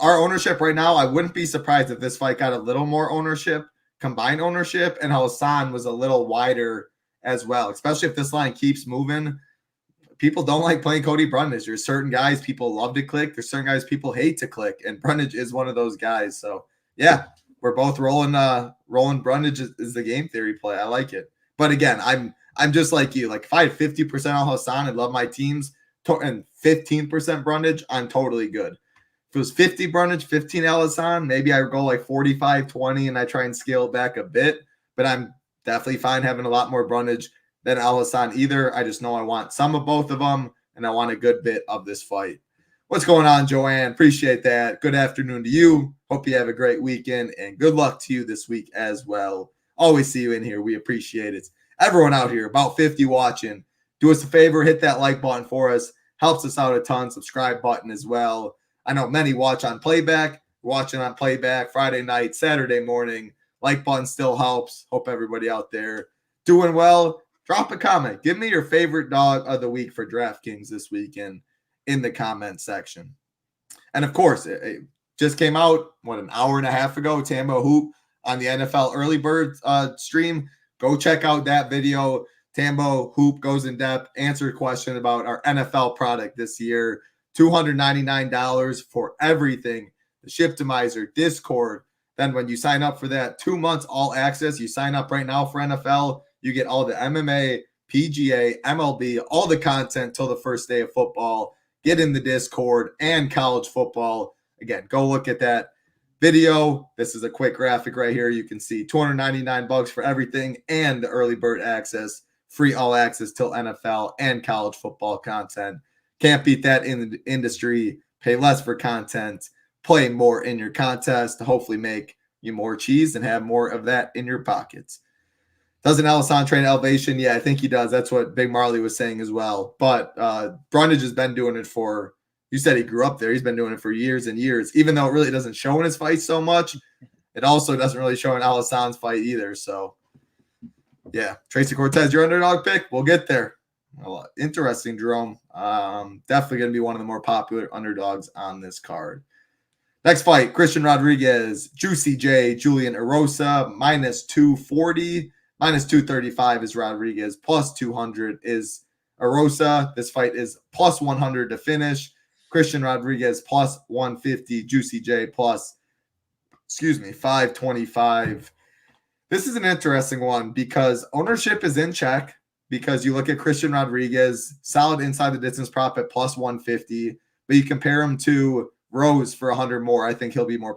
our ownership right now, I wouldn't be surprised if this fight got a little more ownership, combined ownership, and Alhassan was a little wider as well, especially if this line keeps moving. People don't like playing Cody Brundage. There's certain guys people love to click. There's certain guys people hate to click, and Brundage is one of those guys. So yeah, we're both rolling Brundage is the game theory play. I like it. But again, I'm just like you. Like if I had 50% Alhassan and love my teams and 15% Brundage, I'm totally good. If it was 50 Brundage, 15 Alhassan, maybe I go like 45-20 and I try and scale it back a bit. But I'm definitely fine having a lot more Brundage than Alhassan either. I just know I want some of both of them, and I want a good bit of this fight. What's going on, Joanne? Appreciate that. Good afternoon to you. Hope you have a great weekend, and good luck to you this week as well. Always see you in here. We appreciate it. Everyone out here, about 50 watching, do us a favor, hit that like button for us. Helps us out a ton. Subscribe button as well. I know many watch on playback. We're watching on playback Friday night, Saturday morning. Like button still helps. Hope everybody out there doing well. Drop a comment. Give me your favorite dog of the week for DraftKings this weekend in the comment section. And of course, it just came out, an hour and a half ago, Tambo Hoop on the NFL Early Bird stream. Go check out that video. Tambo Hoop goes in depth, answer a question about our NFL product this year. $299 for everything. The Shiptimizer, Discord. Then when you sign up for that 2 months all access, you sign up right now for NFL, you get all the MMA, PGA, MLB, all the content till the first day of football. Get in the Discord and college football. Again, go look at that video. This is a quick graphic right here. You can see $299 for everything and the early bird access, free all access till NFL and college football content. Can't beat that in the industry. Pay less for content, play more in your contest to hopefully make you more cheese and have more of that in your pockets. Doesn't Alhassan train elevation? Yeah, I think he does. That's what Big Marley was saying as well. But Brundage has been doing it for, you said he grew up there. He's been doing it for years and years, even though it really doesn't show in his fights so much. It also doesn't really show in Alhassan's fight either. So, yeah, Tracy Cortez, your underdog pick? We'll get there. Well, interesting, Jerome. Definitely going to be one of the more popular underdogs on this card. Next fight, Christian Rodriguez, Juicy J, Julian Arosa, minus 240. Minus 235 is Rodriguez. Plus 200 is Arosa. This fight is plus 100 to finish. Christian Rodriguez plus 150. Juicy J plus, 525. This is an interesting one because ownership is in check. Because you look at Christian Rodriguez, solid inside the distance prop at plus 150. But you compare him to Rose for 100 more. I think she'll be more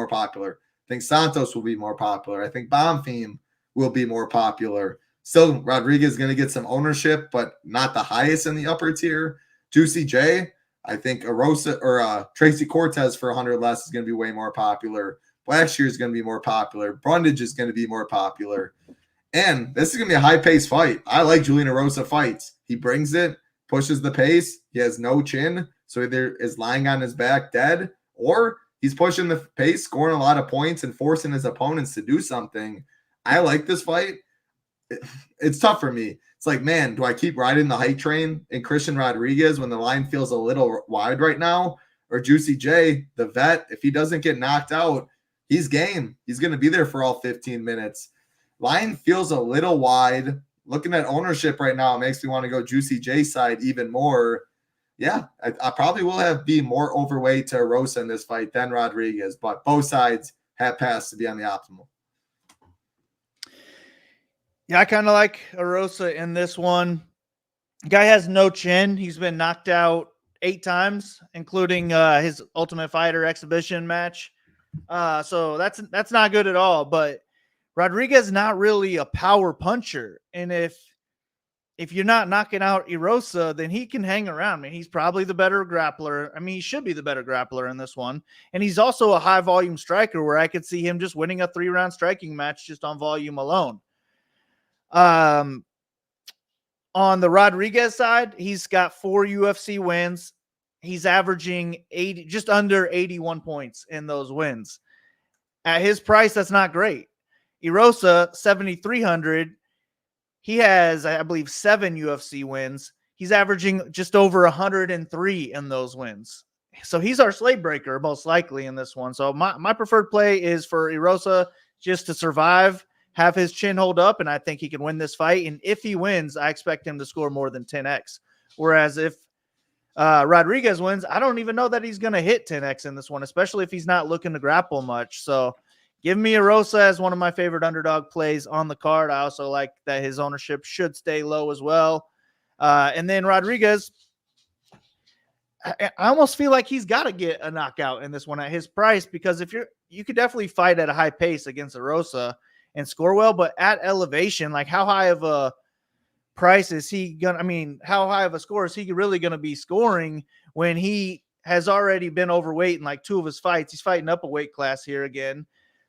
popular. I think Santos will be more popular. I think Bonfim will be more popular. Still, Rodriguez is going to get some ownership, but not the highest in the upper tier. Juicy J, I think Arosa or Tracy Cortez for 100 less is going to be way more popular. BlackShear is going to be more popular. Brundage is going to be more popular. And this is going to be a high-paced fight. I like Julian Arosa fights. He brings it, pushes the pace. He has no chin, so either is lying on his back dead, or he's pushing the pace, scoring a lot of points, and forcing his opponents to do something. I like this fight. It's tough for me. It's like, man, do I keep riding the hype train in Christian Rodriguez when the line feels a little wide right now? Or Juicy J, the vet, if he doesn't get knocked out, he's game. He's going to be there for all 15 minutes. Line feels a little wide. Looking at ownership right now, it makes me want to go Juicy J side even more. Yeah, I probably will be more overweight to Arosa in this fight than Rodriguez, but both sides have passed to be on the optimal. Yeah, I kind of like Arosa in this one. Guy has no chin. He's been knocked out 8 times, including his Ultimate Fighter exhibition match. So that's not good at all. But Rodriguez not really a power puncher, and if you're not knocking out Arosa, then he can hang around. I mean, he's probably the better grappler. I mean, he should be the better grappler in this one. And he's also a high volume striker where I could see him just winning a 3-round striking match just on volume alone. On the Rodriguez side, he's got 4 UFC wins. He's averaging just under 81 points in those wins. At his price, that's not great. Arosa, 7,300. He has, I believe, 7 UFC wins. He's averaging just over 103 in those wins. So he's our slate breaker, most likely, in this one. So my preferred play is for Arosa just to survive, have his chin hold up, and I think he can win this fight. And if he wins, I expect him to score more than 10x. Whereas if Rodriguez wins, I don't even know that he's going to hit 10x in this one, especially if he's not looking to grapple much. So give me Arosa as one of my favorite underdog plays on the card. I also like that his ownership should stay low as well. And then Rodriguez, I almost feel like he's got to get a knockout in this one at his price, because you could definitely fight at a high pace against Arosa and score well, but at elevation, like how high of a price is he going to, I mean, how high of a score is he really going to be scoring when he has already been overweight in like 2 of his fights? He's fighting up a weight class here again.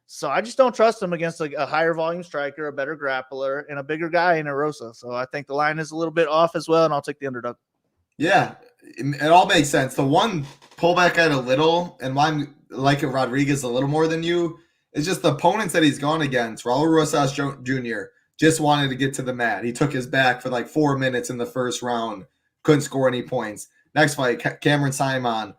So I just don't trust him against a higher volume striker, a better grappler, and a bigger guy in Arosa. So I think the line is a little bit off as well, and I'll take the underdog. Yeah, it all makes sense. The one pullback at a little, and why I'm liking Rodriguez a little more than you, is just the opponents that he's gone against. Raul Rosas Jr. just wanted to get to the mat. He took his back for like 4 minutes in the first round, couldn't score any points. Next fight, Cameron Simon.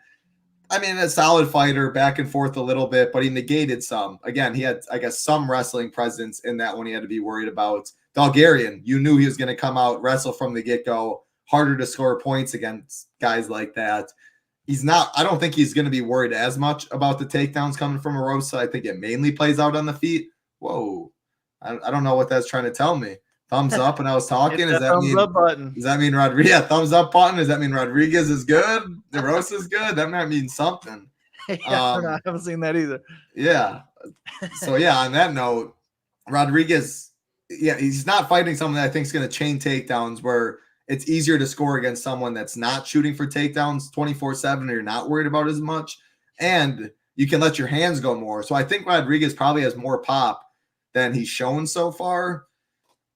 I mean, a solid fighter, back and forth a little bit, but he negated some. Again, he had, I guess, some wrestling presence in that one he had to be worried about. Bulgarian, you knew he was going to come out, wrestle from the get-go, harder to score points against guys like that. He's not, I don't think he's going to be worried as much about the takedowns coming from Arosa. I think it mainly plays out on the feet. Whoa. I don't know what that's trying to tell me. Thumbs up when I was talking. Does that mean, does that mean Rodriguez? Yeah, thumbs up button. Does that mean Rodriguez is good? Arosa is good? That might mean something. I haven't seen that either. Yeah. So, yeah, on that note, Rodriguez, yeah, he's not fighting someone that I think is going to chain takedowns where it's easier to score against someone that's not shooting for takedowns 24/7 and you're not worried about as much. And you can let your hands go more. So I think Rodriguez probably has more pop than he's shown so far.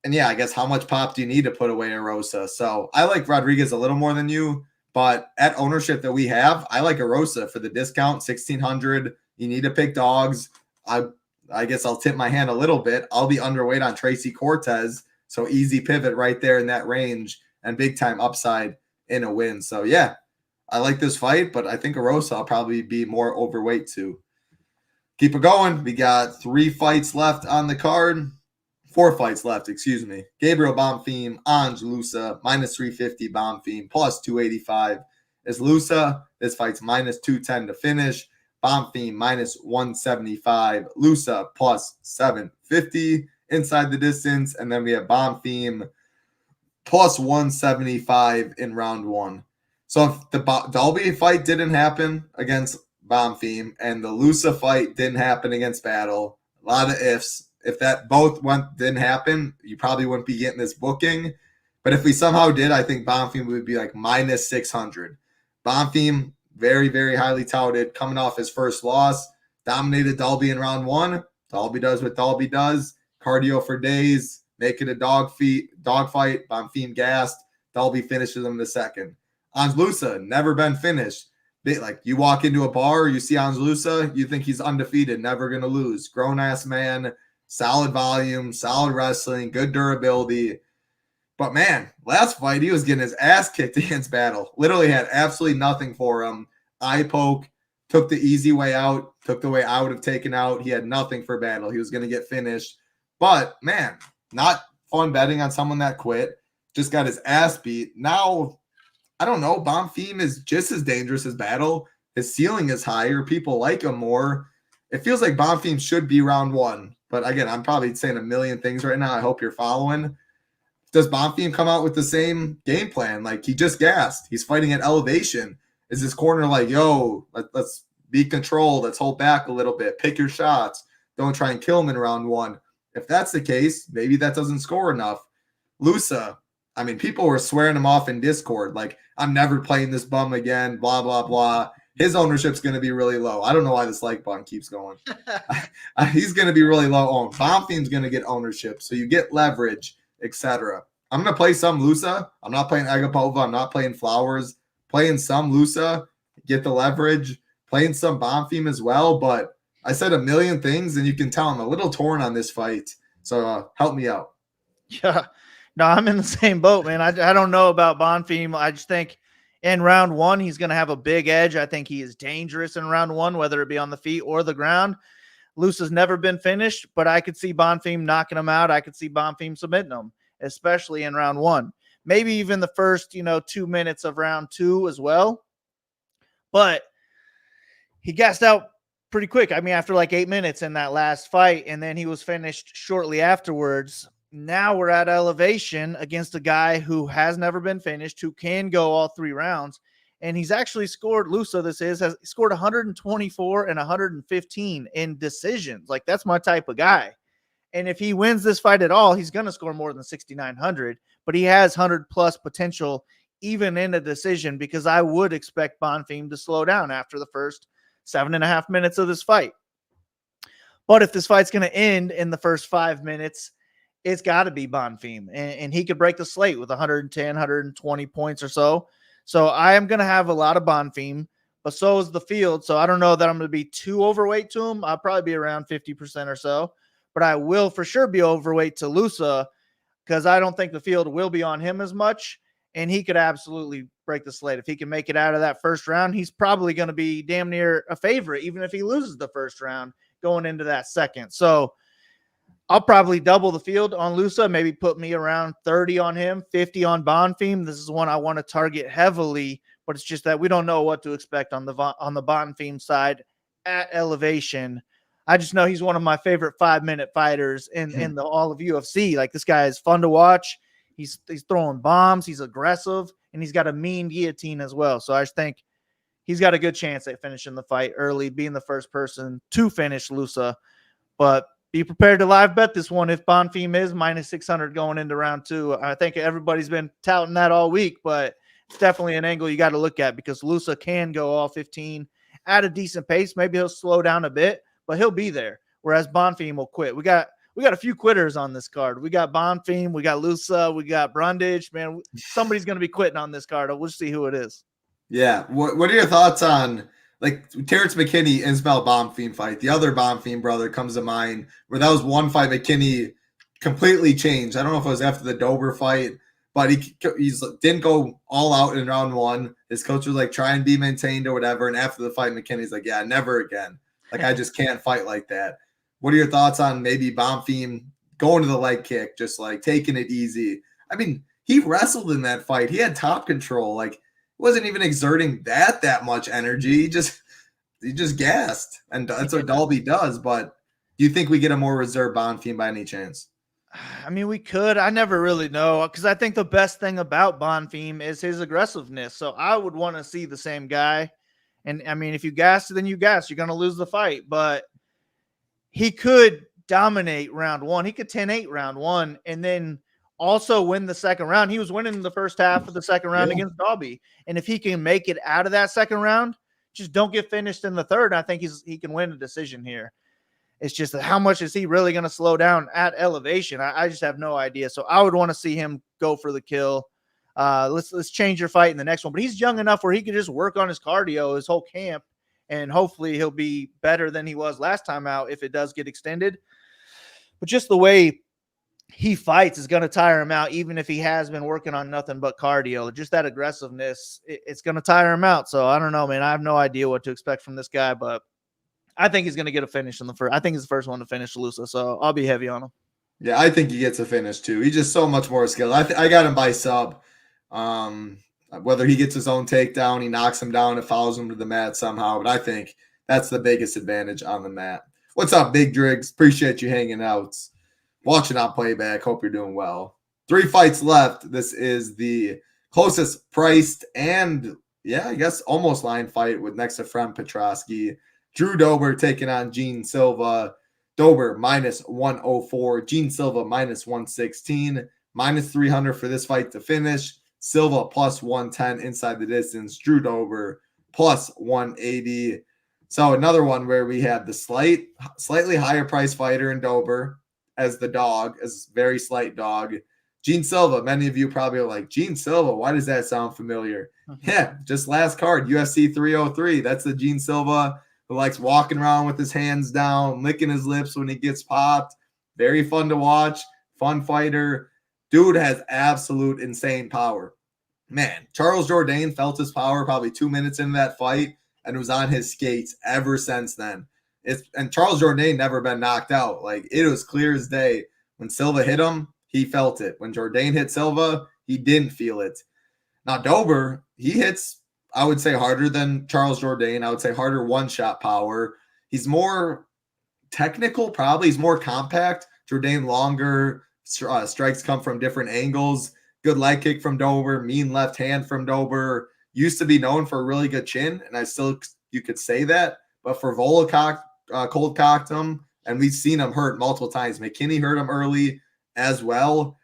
And yeah, I guess how much pop do you need to put away Arosa? So I like Rodriguez a little more than you, but at ownership that we have, I like Arosa for the discount, 1,600. You need to pick dogs. I guess I'll tip my hand a little bit. I'll be underweight on Tracy Cortez. So easy pivot right there in that range and big time upside in a win. So yeah, I like this fight, but I think Arosa I'll probably be more overweight too. Keep it going. We got 3 fights left on the card. 4 fights left, excuse me. Gabriel Bonfim, Ange Lusa, -350 Bonfim, +285 is Lusa. This fight's -210 to finish. Bonfim -175. Lusa +750 inside the distance. And then we have Bonfim +175 in round 1. So if the Dalby fight didn't happen against Bonfim and the Lusa fight didn't happen against Battle, a lot of ifs. If that both didn't happen, you probably wouldn't be getting this booking. But if we somehow did, I think Bonfim would be like -600. Bonfim, very, very highly touted, coming off his first loss, dominated Dalby in round 1. Dalby does what Dalby does. Cardio for days, make it a dog fight. Bonfim gassed. Dalby finishes him the second. Ange Lusa, never been finished. Like you walk into a bar, you see Ange Lusa, you think he's undefeated, never going to lose. Grown-ass man. Solid volume, solid wrestling, good durability. But man, last fight, he was getting his ass kicked against Battle. Literally had absolutely nothing for him. Eye poke, took the easy way out, took the way I would have taken out. He had nothing for Battle. He was going to get finished. But man, not fun betting on someone that quit. Just got his ass beat. Now, I don't know. Bonfim is just as dangerous as Battle. His ceiling is higher. People like him more. It feels like Bonfim should be round 1. But again, I'm probably saying a million things right now. I hope you're following. Does Bonfim come out with the same game plan? Like he just gassed. He's fighting at elevation. Is this corner like, yo, let's be controlled. Let's hold back a little bit. Pick your shots. Don't try and kill him in round one. If that's the case, maybe that doesn't score enough. Luca, I mean, people were swearing him off in Discord. Like, I'm never playing this bum again, blah, blah, blah. His ownership's going to be really low. I don't know why this like button keeps going. He's going to be really low owned. Bonfim's going to get ownership. So you get leverage, etc. I'm going to play some Luca. I'm not playing Agapova. I'm not playing Flowers. Playing some Luca, get the leverage. Playing some Bonfim as well. But I said a million things, and you can tell I'm a little torn on this fight. So help me out. Yeah. No, I'm in the same boat, man. I don't know about Bonfim. I just think in round one, he's going to have a big edge. I think he is dangerous in round one, whether it be on the feet or the ground. Luca's never been finished, but I could see Bonfim knocking him out. I could see Bonfim submitting him, especially in round one. Maybe even the first, 2 minutes of round two as well. But he gassed out pretty quick. I mean, after like 8 minutes in that last fight, and then he was finished shortly afterwards. Now we're at elevation against a guy who has never been finished, who can go all 3 rounds. And he's actually scored, Luca, has scored 124 and 115 in decisions. Like, that's my type of guy. And if he wins this fight at all, he's going to score more than 6,900. But he has 100-plus potential even in a decision, because I would expect Bonfim to slow down after the first 7.5 minutes of this fight. But if this fight's going to end in the first 5 minutes, it's got to be Bonfim. And he could break the slate with 110, 120 points or so. So I am going to have a lot of Bonfim, but so is the field. So I don't know that I'm going to be too overweight to him. I'll probably be around 50% or so. But I will for sure be overweight to Luca, because I don't think the field will be on him as much. And he could absolutely break the slate. If he can make it out of that first round, he's probably going to be damn near a favorite, even if he loses the first round going into that second. So I'll probably double the field on Luca, maybe put me around 30 on him, 50 on Bonfim. This is one I want to target heavily, but it's just that we don't know what to expect on the Bonfim side at elevation. I just know he's one of my favorite 5-minute fighters in the all of UFC. Like, this guy is fun to watch. He's throwing bombs. He's aggressive, and he's got a mean guillotine as well. So I just think he's got a good chance at finishing the fight early, being the first person to finish Luca. But be prepared to live bet this one if Bonfim is minus 600 going into round two. I think everybody's been touting that all week, but it's definitely an angle you got to look at, because Luca can go all 15 at a decent pace. Maybe he'll slow down a bit, but he'll be there, whereas Bonfim will quit. We got a few quitters on this card. We got Bonfim, we got Luca, we got Brundage. Man, somebody's going to be quitting on this card. We'll see who it is. Yeah. What are your thoughts on, like, Terrence McKinney and Ismail Bonfim fight? The other Bonfim brother comes to mind, where that was one fight McKinney completely changed. I don't know if it was after the Dober fight, but he didn't go all out in round one. His coach was like, try and be maintained or whatever. And after the fight, McKinney's like, yeah, never again. Like, I just can't fight like that. What are your thoughts on maybe Bonfim going to the leg kick, just like taking it easy? I mean, he wrestled in that fight. He had top control. Like, wasn't even exerting that much energy. He just gassed, and that's what Dalby does. But do you think we get a more reserved Bonfim by any chance? I mean, we could. I never really know, because I think the best thing about Bonfim is his aggressiveness. So I would want to see the same guy. And I mean, if you gas, then you gas. You're going to lose the fight. But he could dominate round one. He could 10-8 round one, and then also win the second round. He was winning the first half of the second round against Dalby. And if he can make it out of that second round, just don't get finished in the third, I think he can win a decision here. It's just that how much is he really going to slow down at elevation? I just have no idea. So I would want to see him go for the kill. Let's change your fight in the next one. But he's young enough where he can just work on his cardio, his whole camp, and hopefully he'll be better than he was last time out if it does get extended. But just the way he fights is going to tire him out, even if he has been working on nothing but cardio. Just that aggressiveness, it's going to tire him out. So I don't know, man. I have no idea what to expect from this guy, but I think he's going to get a finish in the first. I think he's the first one to finish Luca, so I'll be heavy on him. Yeah, I think he gets a finish too. He's just so much more skilled. I got him by sub. Whether he gets his own takedown, he knocks him down, and follows him to the mat somehow. But I think that's the biggest advantage on the mat. What's up, Big Driggs? Appreciate you hanging out. Watching on playback. Hope you're doing well. 3 fights left. This is the closest priced and I guess almost line fight with next to friend Petroski. Drew Dober taking on Gene Silva. Dober minus 104. Gene Silva minus 116. Minus 300 for this fight to finish. Silva plus 110 inside the distance. Drew Dober plus 180. So another one where we have the slightly higher price fighter in Dober as the dog, as very slight dog. Gene Silva, many of you probably are like, Gene Silva, why does that sound familiar? Yeah, just last card, UFC 303. That's the Gene Silva who likes walking around with his hands down, licking his lips when he gets popped. Very fun to watch, fun fighter. Dude has absolute insane power. Man, Charles Jourdain felt his power probably 2 minutes into that fight and was on his skates ever since then. And Charles Jourdain never been knocked out. Like, it was clear as day. When Silva hit him, he felt it. When Jourdain hit Silva, he didn't feel it. Now, Dober, he hits, I would say, harder than Charles Jourdain. I would say harder one-shot power. He's more technical, probably. He's more compact. Jourdain longer. Strikes come from different angles. Good leg kick from Dober. Mean left hand from Dober. Used to be known for a really good chin, and you could say that. But for Volokov, cold cocked him, and we've seen him hurt multiple times. McKinney hurt him early as well.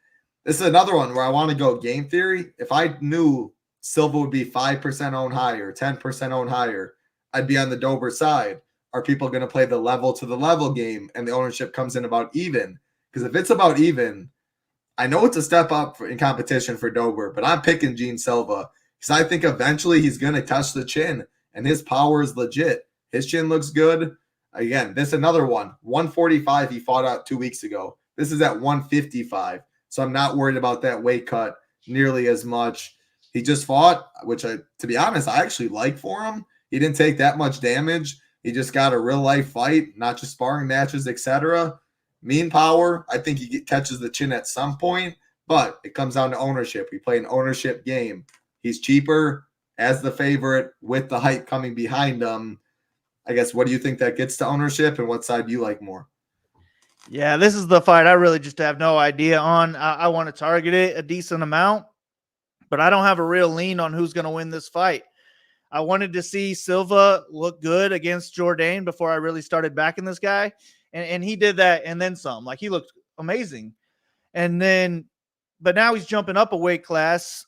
This is another one where I want to go game theory. If I knew Silva would be 5% owned higher, 10% owned higher, I'd be on the Dober side. Are people going to play the level to the level game and the ownership comes in about even? Because if it's about even, I know it's a step up in competition for Dober, but I'm picking Gene Silva because I think eventually he's going to touch the chin and his power is legit. His chin looks good. Again, this is another one. 145 he fought out 2 weeks ago. This is at 155. So I'm not worried about that weight cut nearly as much. He just fought, which to be honest, I actually like for him. He didn't take that much damage. He just got a real life fight, not just sparring matches, etc. Mean power, I think he catches the chin at some point, but it comes down to ownership. We play an ownership game. He's cheaper as the favorite with the hype coming behind him. I guess, what do you think that gets to ownership and what side do you like more? Yeah, this is the fight I really just have no idea on. I want to target it a decent amount, but I don't have a real lean on who's going to win this fight. I wanted to see Silva look good against Jourdain before I really started backing this guy. And he did that and then some. Like, he looked amazing. But now he's jumping up a weight class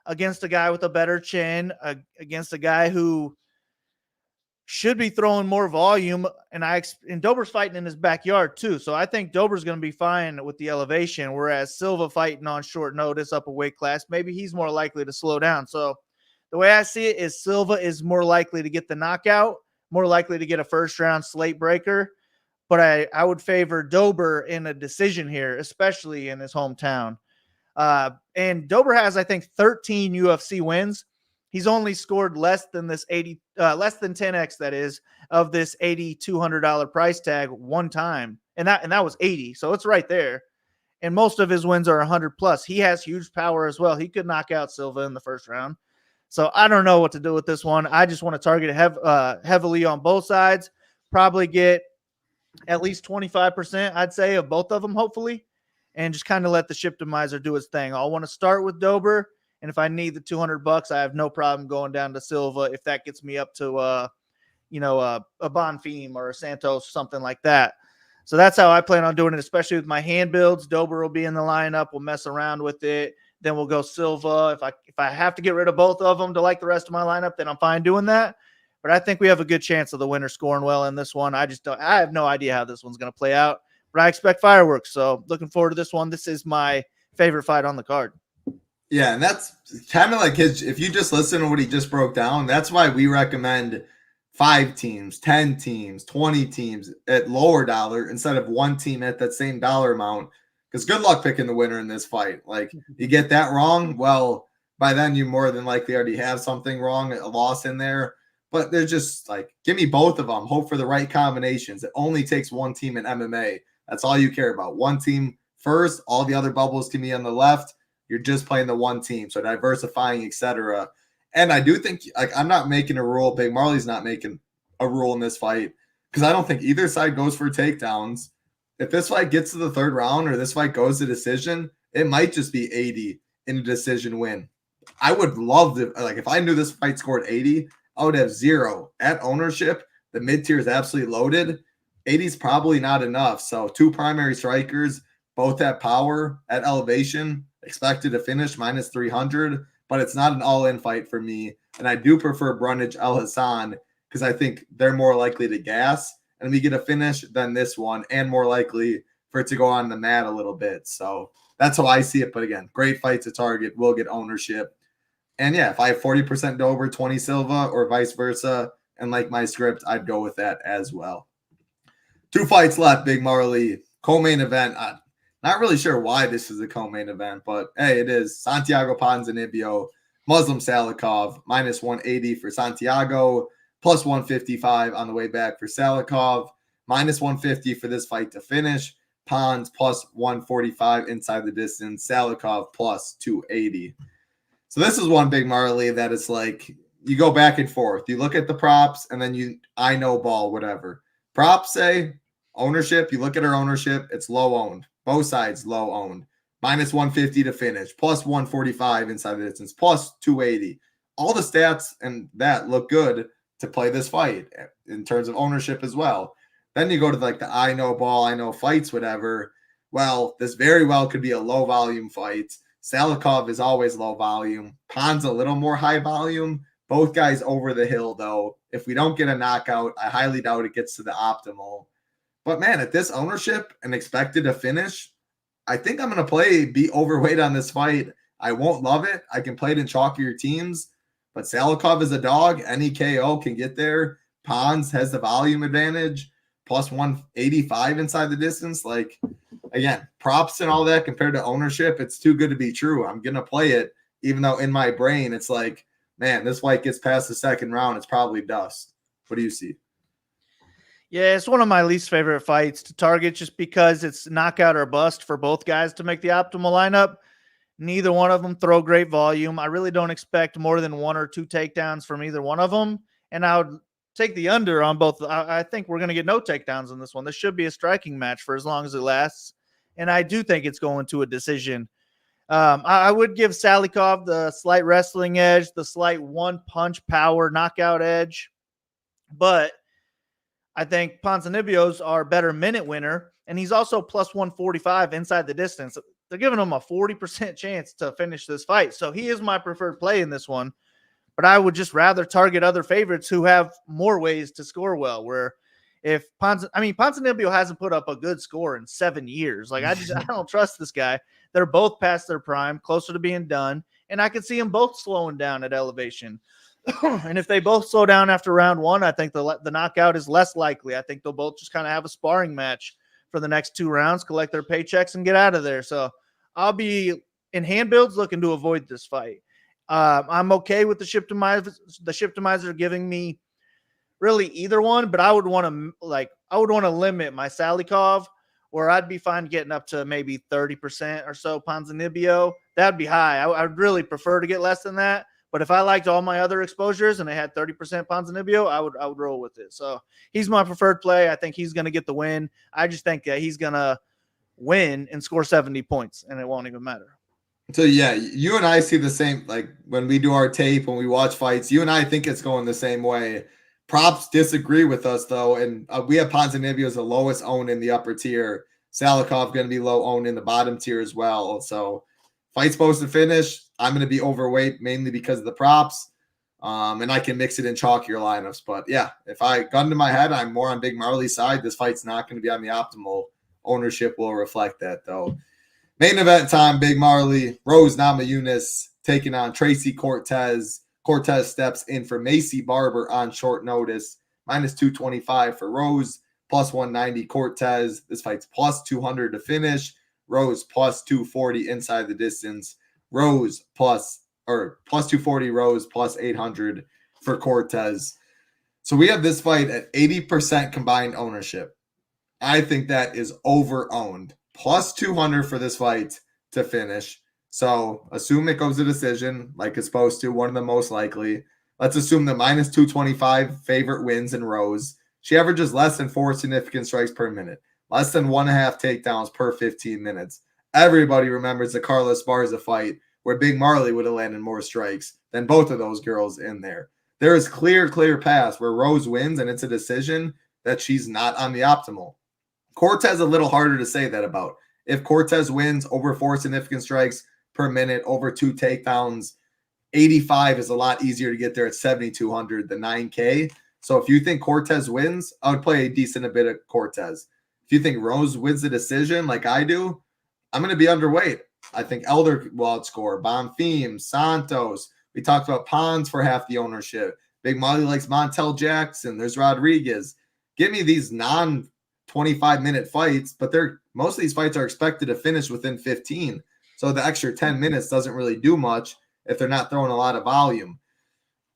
against a guy with a better chin, against a guy who should be throwing more volume. And Dober's fighting in his backyard too. So I think Dober's going to be fine with the elevation, whereas Silva fighting on short notice up a weight class, maybe he's more likely to slow down. So the way I see it is Silva is more likely to get the knockout, more likely to get a first round slate breaker. But I would favor Dober in a decision here, especially in his hometown. And Dober has, I think, 13 UFC wins. He's only scored less than 10x, that is, of this $8,200 price tag one time. And that was 80. So it's right there. And most of his wins are 100 plus. He has huge power as well. He could knock out Silva in the first round. So I don't know what to do with this one. I just want to target heavily on both sides. Probably get at least 25%, I'd say, of both of them, hopefully, and just kind of let the Shiptimizer do its thing. I'll want to start with Dober, and if I need the $200, I have no problem going down to Silva if that gets me up to, a Bonfim or a Santos, something like that. So that's how I plan on doing it, especially with my hand builds. Dober will be in the lineup. We'll mess around with it. Then we'll go Silva. If I have to get rid of both of them to like the rest of my lineup, then I'm fine doing that. But I think we have a good chance of the winner scoring well in this one. I have no idea how this one's going to play out, but I expect fireworks. So looking forward to this one. This is my favorite fight on the card. Yeah, and that's kind of like if you just listen to what he just broke down, that's why we recommend 5 teams, 10 teams, 20 teams at lower dollar instead of one team at that same dollar amount. Because good luck picking the winner in this fight. Like, you get that wrong, well, by then you more than likely already have something wrong, a loss in there. But they're just like, give me both of them. Hope for the right combinations. It only takes one team in MMA. That's all you care about. One team first. All the other bubbles can be on the left. You're just playing the one team. So diversifying, etc. And I do think, like, I'm not making a rule. Big Marley's not making a rule in this fight because I don't think either side goes for takedowns. If this fight gets to the third round or this fight goes to decision, it might just be 80 in a decision win. I would love to, like, if I knew this fight scored 80, I would have 0 at ownership. The mid tier is absolutely loaded. 80 is probably not enough. So 2 primary strikers, both at power, at elevation, expected to finish minus 300, but it's not an all-in fight for me. And I do prefer Brundage Alhassan because I think they're more likely to gas and we get a finish than this one, and more likely for it to go on the mat a little bit. So that's how I see it. But again, great fight to target. Will get ownership. And yeah, if I have 40% Dober, 20 Silva, or vice versa, and like my script, I'd go with that as well. 2 fights left, Big Marley. Co-main event. I'm not really sure why this is a co-main event, but hey, it is. Santiago Ponzinnibio, Muslim Salikhov, minus 180 for Santiago, plus 155 on the way back for Salikhov, minus 150 for this fight to finish. Pons plus 145 inside the distance. Salikhov plus 280. So this is one, Big Marley, that is like, you go back and forth. You look at the props and then I know ball, whatever. Props say ownership. You look at our ownership, it's low owned. Both sides low owned. Minus 150 to finish, plus 145 inside the distance, plus 280. All the stats and that look good to play this fight in terms of ownership as well. Then you go to like the I know ball, I know fights, whatever. Well, this very well could be a low volume fight. Salikhov is always low volume. Pon's a little more high volume. Both guys over the hill, though. If we don't get a knockout, I highly doubt it gets to the optimal. But man, at this ownership and expected to finish, I think I'm going to be overweight on this fight. I won't love it. I can play it in chalkier teams, but Salikhov is a dog. Any KO can get there. Pons has the volume advantage, plus 185 inside the distance. Like, again, props and all that compared to ownership, it's too good to be true. I'm going to play it, even though in my brain, it's like, man, this fight gets past the second round, it's probably dust. What do you see? Yeah, it's one of my least favorite fights to target just because it's knockout or bust for both guys to make the optimal lineup. Neither one of them throw great volume. I really don't expect more than 1 or 2 takedowns from either one of them. And I would take the under on both. I think we're going to get no takedowns in this one. This should be a striking match for as long as it lasts. And I do think it's going to a decision. I would give Salikhov the slight wrestling edge, the slight one-punch power knockout edge. But I think Ponzinnibio's our better minute winner, and he's also plus 145 inside the distance. They're giving him a 40% chance to finish this fight. So he is my preferred play in this one. But I would just rather target other favorites who have more ways to score well, where if Ponzinnibio hasn't put up a good score in 7 years. Like, I don't trust this guy. They're both past their prime, closer to being done, and I could see them both slowing down at elevation. And if they both slow down after round 1, I think the knockout is less likely. I think they'll both just kind of have a sparring match for the next 2 rounds, collect their paychecks, and get out of there. So I'll be in hand builds looking to avoid this fight. I'm okay with the shiptomizer giving me really either one, but I would want to limit my Salikhov, or I'd be fine getting up to maybe 30% or so Ponzinnibio. That'd be high. I'd really prefer to get less than that. But if I liked all my other exposures and I had 30% Ponzinnibio, I would roll with it. So he's my preferred play. I think he's going to get the win. I just think that he's going to win and score 70 points, and it won't even matter. So, yeah, you and I see the same. Like, when we do our tape, when we watch fights, you and I think it's going the same way. Props disagree with us, though, and we have Ponzinnibio as the lowest owned in the upper tier. Salikhov going to be low owned in the bottom tier as well. So fight's supposed to finish. I'm going to be overweight mainly because of the props, and I can mix it in chalkier lineups. But, yeah, if I gun to my head, I'm more on Big Marley's side. This fight's not going to be on the optimal. Ownership will reflect that, though. Main event time, Big Marley. Rose Namajunas taking on Tracy Cortez. Cortez steps in for Macy Barber on short notice. Minus 225 for Rose. Plus 190 Cortez. This fight's plus 200 to finish. Rose plus 240 inside the distance. Rose plus 240 Rose plus 800 for Cortez. So we have this fight at 80% combined ownership. I think that is over-owned. Plus 200 for this fight to finish. So assume it goes to decision like it's supposed to, one of the most likely. Let's assume the minus 225 favorite wins in Rose. She averages less than 4 significant strikes per minute, less than 1.5 takedowns per 15 minutes. Everybody remembers the Carla Esparza fight where Big Marley would have landed more strikes than both of those girls in there. There is clear paths where Rose wins, and it's a decision that she's not on the optimal. Cortez a little harder to say that about. If Cortez wins over 4 significant strikes per minute, over 2 takedowns, 85 is a lot easier to get there at 7,200 than 9K. So if you think Cortez wins, I would play a decent bit of Cortez. If you think Rose wins the decision like I do, I'm going to be underweight. I think Elder will outscore. Bonfim, Santos. We talked about Pons for half the ownership. Big Marley likes Montel Jackson. There's Rodriguez. Give me these non-25-minute fights, but most of these fights are expected to finish within 15. So the extra 10 minutes doesn't really do much if they're not throwing a lot of volume.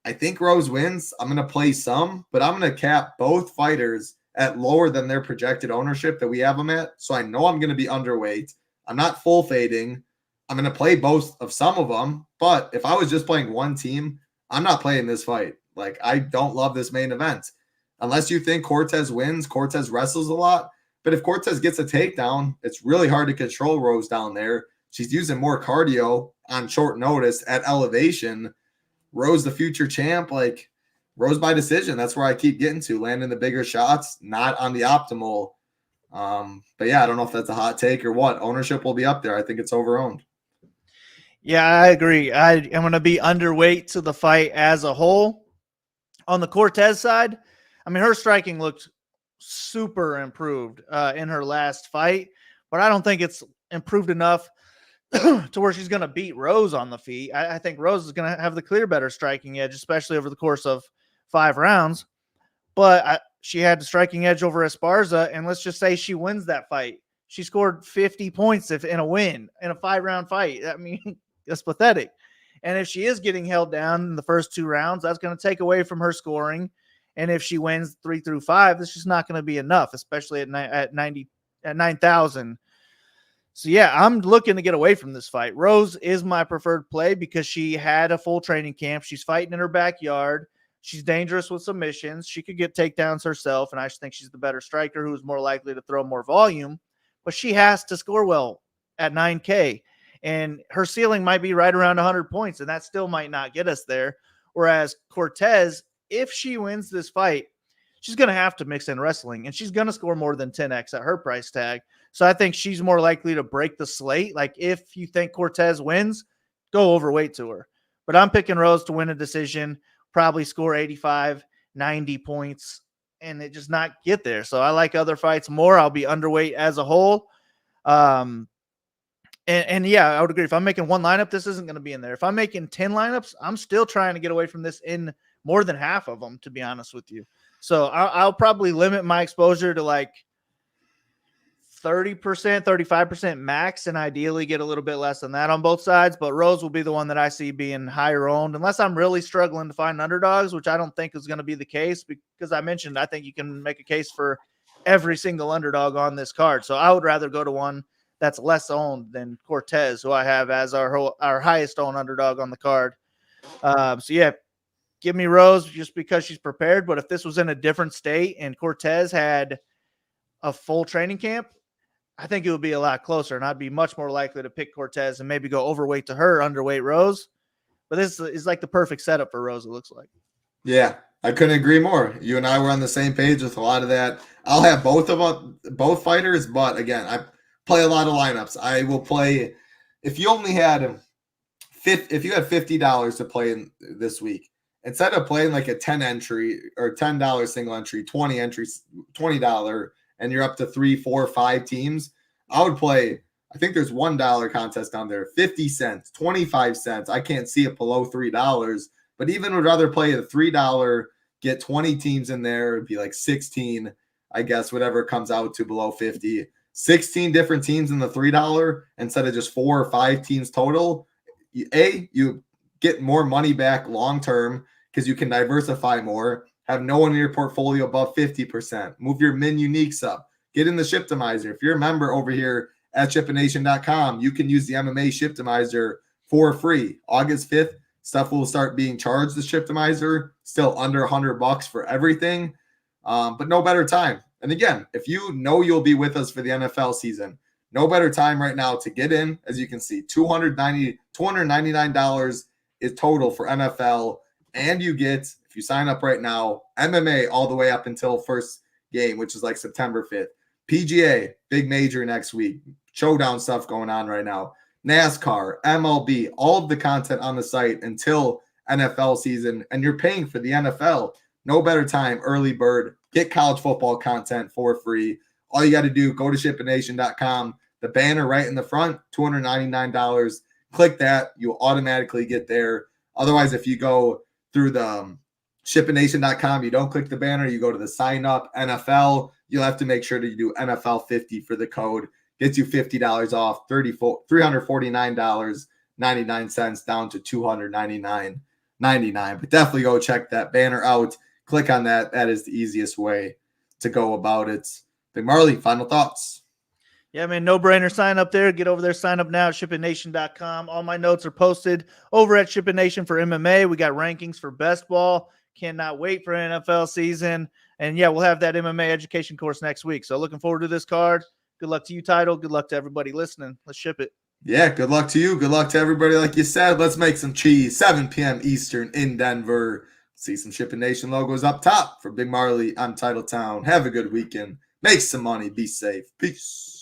I think Rose wins. I'm going to play some, but I'm going to cap both fighters at lower than their projected ownership that we have them at. So I know I'm going to be underweight. I'm not full fading. I'm going to play both of some of them, but if I was just playing one team, I'm not playing this fight. Like, I don't love this main event. Unless you think Cortez wins, Cortez wrestles a lot. But if Cortez gets a takedown, it's really hard to control Rose down there. She's using more cardio on short notice at elevation. Rose, the future champ, like Rose by decision. That's where I keep getting to, landing the bigger shots, not on the optimal. But yeah, I don't know if that's a hot take or what. Ownership will be up there. I think it's overowned. Yeah, I agree. I am going to be underweight to the fight as a whole. On the Cortez side, I mean, her striking looked super improved in her last fight, but I don't think it's improved enough to where she's going to beat Rose on the feet. I think Rose is going to have the clear better striking edge, especially over the course of 5 rounds. But she had the striking edge over Esparza, and let's just say she wins that fight. She scored 50 points in a win in a 5-round fight. I mean, that's pathetic. And if she is getting held down in the first 2 rounds, that's going to take away from her scoring. And if she wins 3 through 5, that's just not going to be enough, especially at 9,000. So yeah, I'm looking to get away from this fight. Rose is my preferred play because she had a full training camp. She's fighting in her backyard. She's dangerous with submissions. She could get takedowns herself, and I just think she's the better striker who is more likely to throw more volume. But she has to score well at 9K. And her ceiling might be right around 100 points, and that still might not get us there. Whereas Cortez, if she wins this fight, she's going to have to mix in wrestling, and she's going to score more than 10x at her price tag. So I think she's more likely to break the slate. Like, if you think Cortez wins, go overweight to her. But I'm picking Rose to win a decision, probably score 85, 90 points, and it just not get there. So I like other fights more. I'll be underweight as a whole. And yeah, I would agree. If I'm making one lineup, this isn't going to be in there. If I'm making 10 lineups, I'm still trying to get away from this in more than half of them, to be honest with you. So I'll probably limit my exposure to like 30%, 35% max, and ideally get a little bit less than that on both sides. But Rose will be the one that I see being higher owned, unless I'm really struggling to find underdogs, which I don't think is going to be the case, because I mentioned I think you can make a case for every single underdog on this card. So I would rather go to one that's less owned than Cortez, who I have as our highest owned underdog on the card. So yeah, give me Rose just because she's prepared. But if this was in a different state and Cortez had a full training camp, I think it would be a lot closer, and I'd be much more likely to pick Cortez and maybe go overweight to her, underweight Rose. But this is like the perfect setup for Rose, it looks like. Yeah, I couldn't agree more. You and I were on the same page with a lot of that. I'll have both fighters, but again, I play a lot of lineups. I will play if you only had $50 to play in this week, instead of playing like a 10 entry or $10 single entry, 20 entries, $20, and you're up to 3, 4, 5 teams, I would play. I think there's $1 contest down there, 50 cents, 25 cents. I can't see it below $3, but even would rather play a $3, get 20 teams in there. It'd be like 16, I guess, whatever it comes out to below 50. 16 different teams in the $3 instead of just 4 or 5 teams total. You get more money back long term because you can diversify more, have no one in your portfolio above 50%, move your min uniques up, get in the Shiptimizer. If you're a member over here at ShipItNation.com, you can use the MMA Shiptimizer for free. August 5th, stuff will start being charged the Shiptimizer, still under $100 for everything, but no better time. And again, if you know you'll be with us for the NFL season, No better time right now to get in. As you can see, $299 is total for NFL. And you get, if you sign up right now, MMA all the way up until first game, which is like September 5th. PGA, big major next week. Showdown stuff going on right now. NASCAR, MLB, all of the content on the site until NFL season. And you're paying for the NFL. No better time, early bird. Get college football content for free. All you got to do, go to ShipItNation.com. The banner right in the front, $299. Click that. You'll automatically get there. Otherwise, if you go through the ShipItNation.com, you don't click the banner. You go to the sign up NFL. You'll have to make sure that you do NFL 50 for the code. Gets you $50 off, $349.99 down to $299.99. But definitely go check that banner out. Click on that. That is the easiest way to go about it. Big Marley, final thoughts. Yeah, man, no-brainer. Sign up there. Get over there. Sign up now at ShipItNation.com. All my notes are posted over at ShipItNation for MMA. We got rankings for best ball. Cannot wait for NFL season. And, yeah, we'll have that MMA education course next week. So looking forward to this card. Good luck to you, Title. Good luck to everybody listening. Let's ship it. Yeah, good luck to you. Good luck to everybody. Like you said, let's make some cheese. 7 p.m. Eastern in Denver. See some Shipping Nation logos up top. For Big Marley, I'm Title Town. Have a good weekend. Make some money. Be safe. Peace.